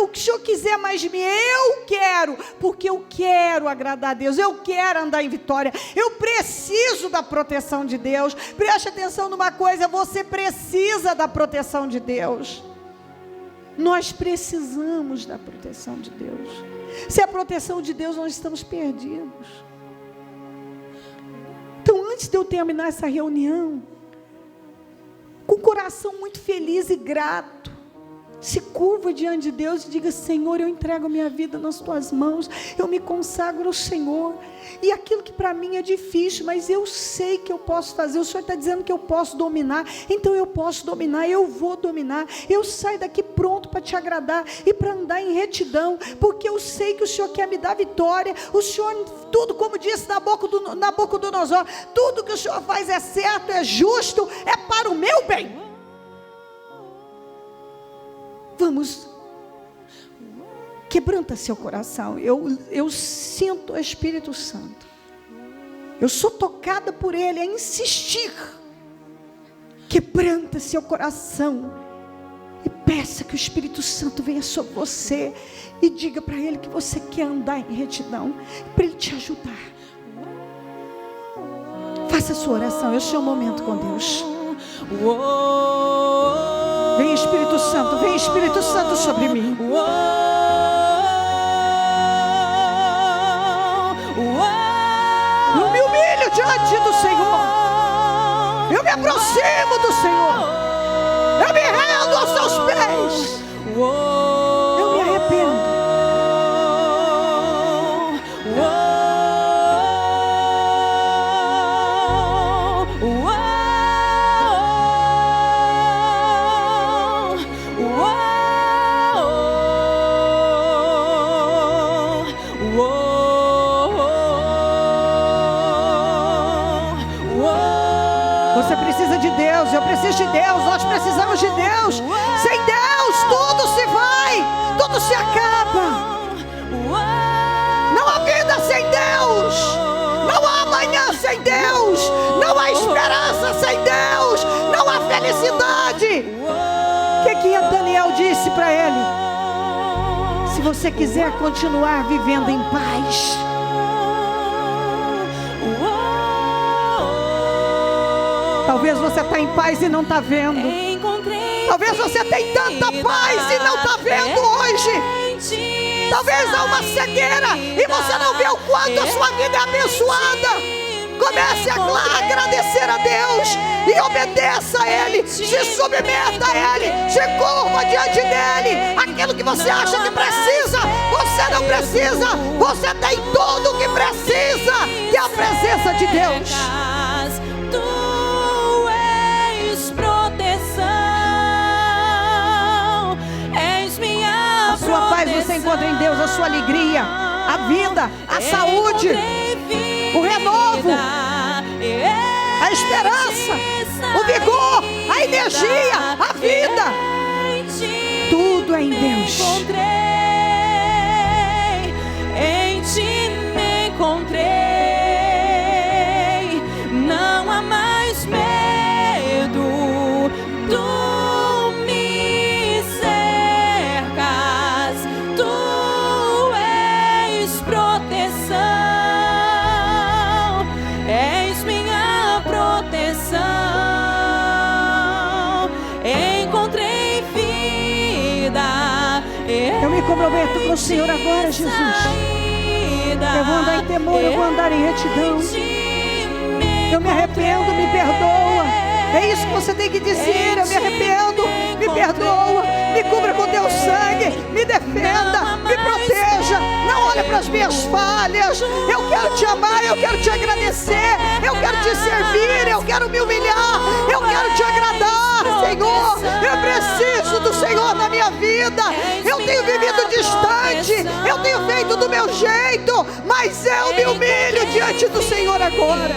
[SPEAKER 1] o que o Senhor quiser mais de mim, eu quero, porque eu quero agradar a Deus, eu quero andar em vitória, eu preciso da proteção de Deus. Preste atenção numa coisa, você precisa da proteção de Deus. Nós precisamos da proteção de Deus. Sem a proteção de Deus, nós estamos perdidos. Então, antes de eu terminar essa reunião, com o coração muito feliz e grato, se curva diante de Deus e diga, Senhor, eu entrego a minha vida nas Tuas mãos, eu me consagro ao Senhor, e aquilo que para mim é difícil, mas eu sei que eu posso fazer, o Senhor está dizendo que eu posso dominar, então eu posso dominar, eu vou dominar, eu saio daqui pronto para Te agradar, e para andar em retidão, porque eu sei que o Senhor quer me dar vitória, o Senhor, tudo como disse Nabucodonosor, tudo que o Senhor faz é certo, é justo, é para o meu bem. Vamos, quebranta seu coração. Eu sinto o Espírito Santo, eu sou tocada por Ele a insistir. Quebranta seu coração e peça que o Espírito Santo venha sobre você e diga para Ele que você quer andar em retidão, para Ele te ajudar. Faça a sua oração, esse é o momento com Deus. Vem Espírito Santo sobre mim. Eu me humilho diante do Senhor, eu me aproximo do Senhor, eu me rendo aos Seus pés, eu me arrependo. Você precisa de Deus, eu preciso de Deus, nós precisamos de Deus. Sem Deus tudo se vai, tudo se acaba. Não há vida sem Deus, não há amanhã sem Deus, não há esperança sem Deus, não há felicidade. O que Daniel disse para ele? Se você quiser continuar vivendo em paz, Talvez você está em paz e não está vendo. Talvez você tem tanta paz e não está vendo hoje. Talvez há uma cegueira e você não vê o quanto a sua vida é abençoada. Comece a agradecer a Deus e obedeça a Ele, se submeta a Ele, se curva diante dEle. Aquilo que você acha que precisa, você não precisa. Você tem tudo o que precisa, que é a presença de Deus.
[SPEAKER 2] Tu és proteção, és minha proteção.
[SPEAKER 1] A sua paz você encontra em Deus, a sua alegria, a vida, a saúde, o renovo, a esperança, o vigor, a energia, a vida. Tudo é em Deus.
[SPEAKER 2] Em ti me encontrei. Não há mais medo. Tu me cercas. Tu és proteção. És minha proteção. Encontrei vida.
[SPEAKER 1] Eu me comprometo com o Senhor agora, Jesus. Eu vou andar em temor, eu vou andar em retidão. Eu me arrependo, me perdoa. É isso que você tem que dizer. Eu me arrependo, me perdoa. Me cubra com teu sangue. Me defenda, me proteja. Não olhe para as minhas falhas. Eu quero te amar, eu quero te agradecer. Eu quero te servir, eu quero me humilhar. Eu quero te agradar, Senhor. Eu preciso do Senhor na minha vida. Eu tenho vivido distante. Eu tenho feito do meu jeito. Mas eu me humilho diante do Senhor agora.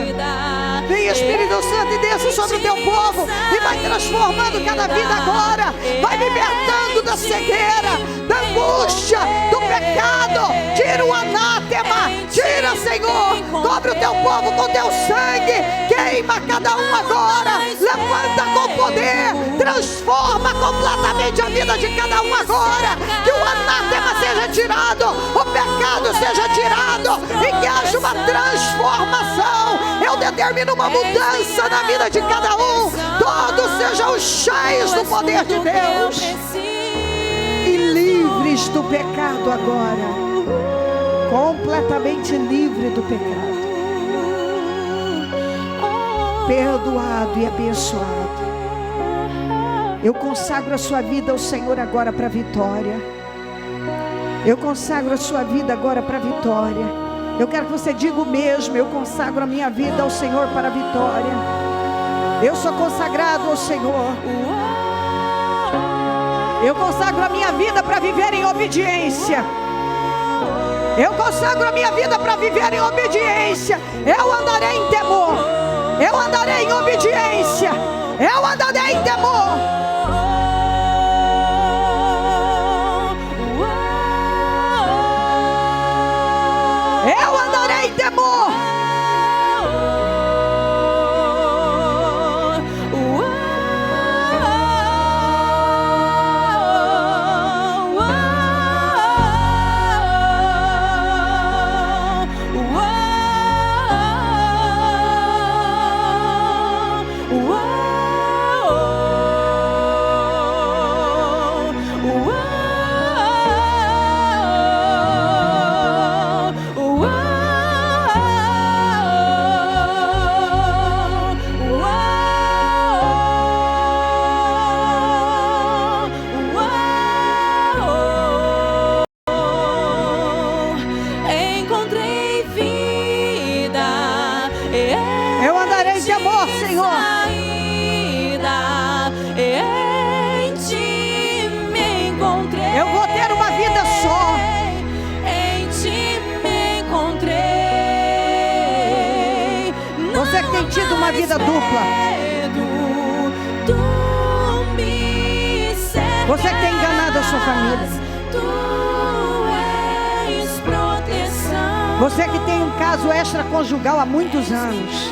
[SPEAKER 1] Vem Espírito Santo e desça sobre o teu povo e vai transformando cada vida agora. Vai libertando da cegueira, da angústia, do pecado. Tira o anátema, tira, Senhor. Cobre o teu povo com teu sangue. Queima cada um agora. Levanta com poder. Transforma completamente a vida de cada um agora. Que o anátema seja tirado, o pecado seja tirado e que haja uma transformação. Eu determino uma mudança na vida de cada um. Todos sejam cheios do poder de Deus e livres do pecado agora. Completamente livre do pecado. Perdoado e abençoado. Eu consagro a sua vida ao Senhor agora para a vitória. Eu consagro a sua vida agora para a vitória. Eu quero que você diga o mesmo. Eu consagro a minha vida ao Senhor para a vitória. Eu sou consagrado ao Senhor. Eu consagro a minha vida para viver em obediência. Eu consagro a minha vida para viver em obediência. Eu andarei em temor. Eu andarei em obediência. Eu andarei em temor. Eu andarei em temor. Tido uma vida dupla. Você que tem enganado a sua família. Você que tem um caso extraconjugal há muitos anos,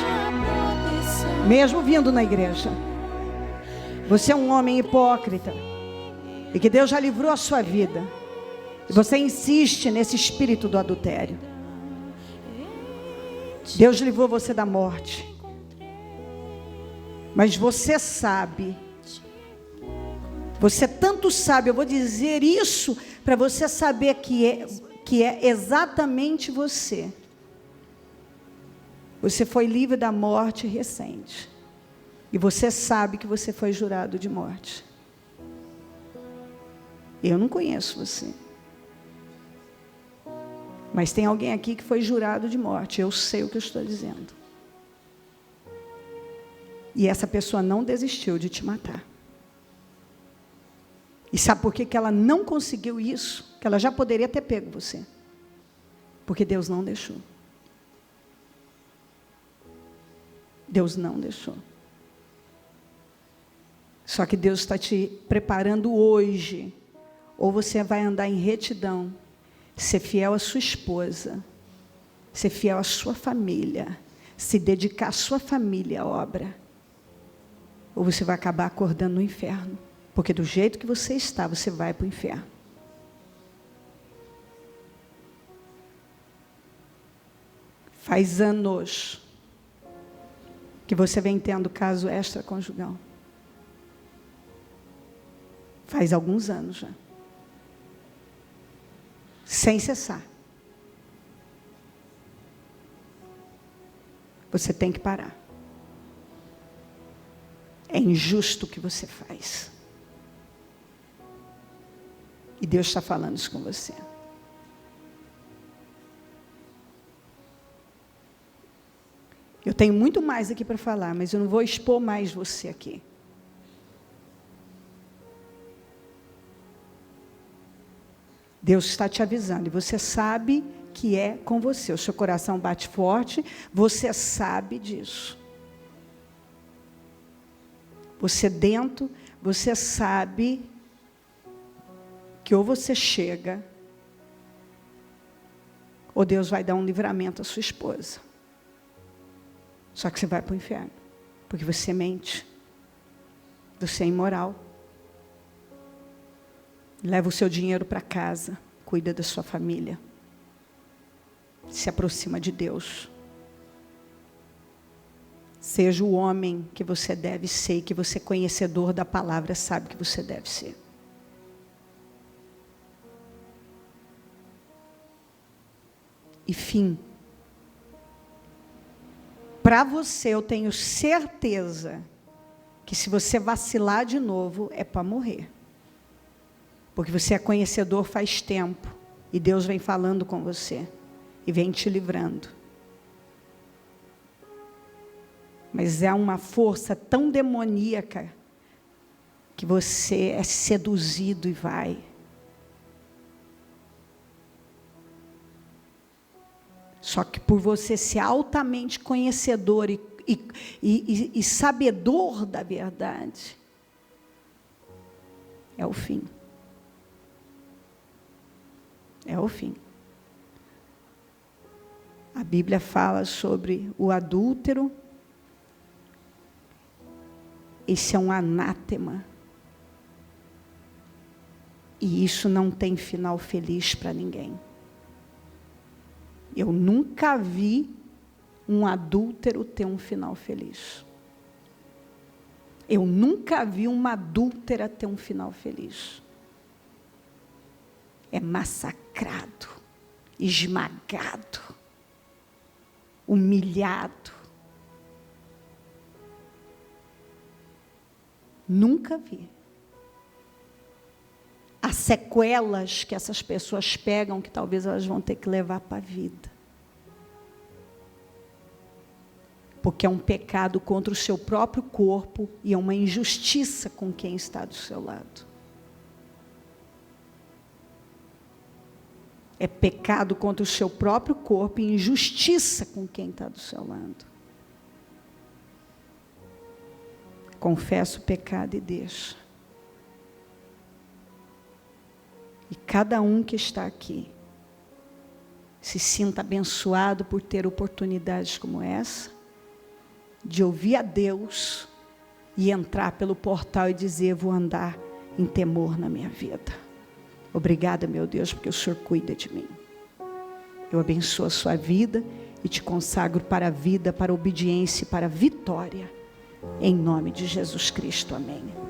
[SPEAKER 1] mesmo vindo na igreja. Você é um homem hipócrita e que Deus já livrou a sua vida. E você insiste nesse espírito do adultério. Deus livrou você da morte. Mas você sabe. Você tanto sabe, eu vou dizer isso para você saber que é exatamente você. Você foi livre da morte recente. E você sabe que você foi jurado de morte. Eu não conheço você. Mas tem alguém aqui que foi jurado de morte. Eu sei o que eu estou dizendo. E essa pessoa não desistiu de te matar. E sabe por que ela não conseguiu isso? Que ela já poderia ter pego você. Porque Deus não deixou. Deus não deixou. Só que Deus está te preparando hoje. Ou você vai andar em retidão, ser fiel à sua esposa, ser fiel à sua família, se dedicar à sua família à obra. Ou você vai acabar acordando no inferno. Porque do jeito que você está, você vai para o inferno. Faz anos que você vem tendo caso extraconjugal. Faz alguns anos já. Sem cessar. Você tem que parar. É injusto o que você faz. E Deus está falando isso com você. Eu tenho muito mais aqui para falar, mas eu não vou expor mais você aqui. Deus está te avisando, e você sabe que é com você. O seu coração bate forte, você sabe disso. Você dentro, você sabe que ou você chega, ou Deus vai dar um livramento à sua esposa. Só que você vai para o inferno, porque você mente, você é imoral. Leva o seu dinheiro para casa, cuida da sua família, se aproxima de Deus. Seja o homem que você deve ser, que você conhecedor da palavra sabe que você deve ser. E fim. Para você, eu tenho certeza que se você vacilar de novo, é para morrer. Porque você é conhecedor faz tempo. E Deus vem falando com você. E vem te livrando. Mas é uma força tão demoníaca que você é seduzido e vai. Só que por você ser altamente conhecedor e sabedor da verdade, é o fim. É o fim. A Bíblia fala sobre o adúltero. Esse é um anátema. E isso não tem final feliz para ninguém. Eu nunca vi um adúltero ter um final feliz. Eu nunca vi uma adúltera ter um final feliz. É massacrado, esmagado, humilhado. Nunca vi. Há sequelas que essas pessoas pegam que talvez elas vão ter que levar para a vida. Porque é um pecado contra o seu próprio corpo e é uma injustiça com quem está do seu lado. É pecado contra o seu próprio corpo e injustiça com quem está do seu lado. Confessa o pecado e deixa. E cada um que está aqui se sinta abençoado por ter oportunidades como essa, de ouvir a Deus e entrar pelo portal e dizer: vou andar em temor na minha vida. Obrigada, meu Deus, porque o Senhor cuida de mim. Eu abençoo a sua vida e te consagro para a vida, para a obediência e para a vitória. Em nome de Jesus Cristo, amém.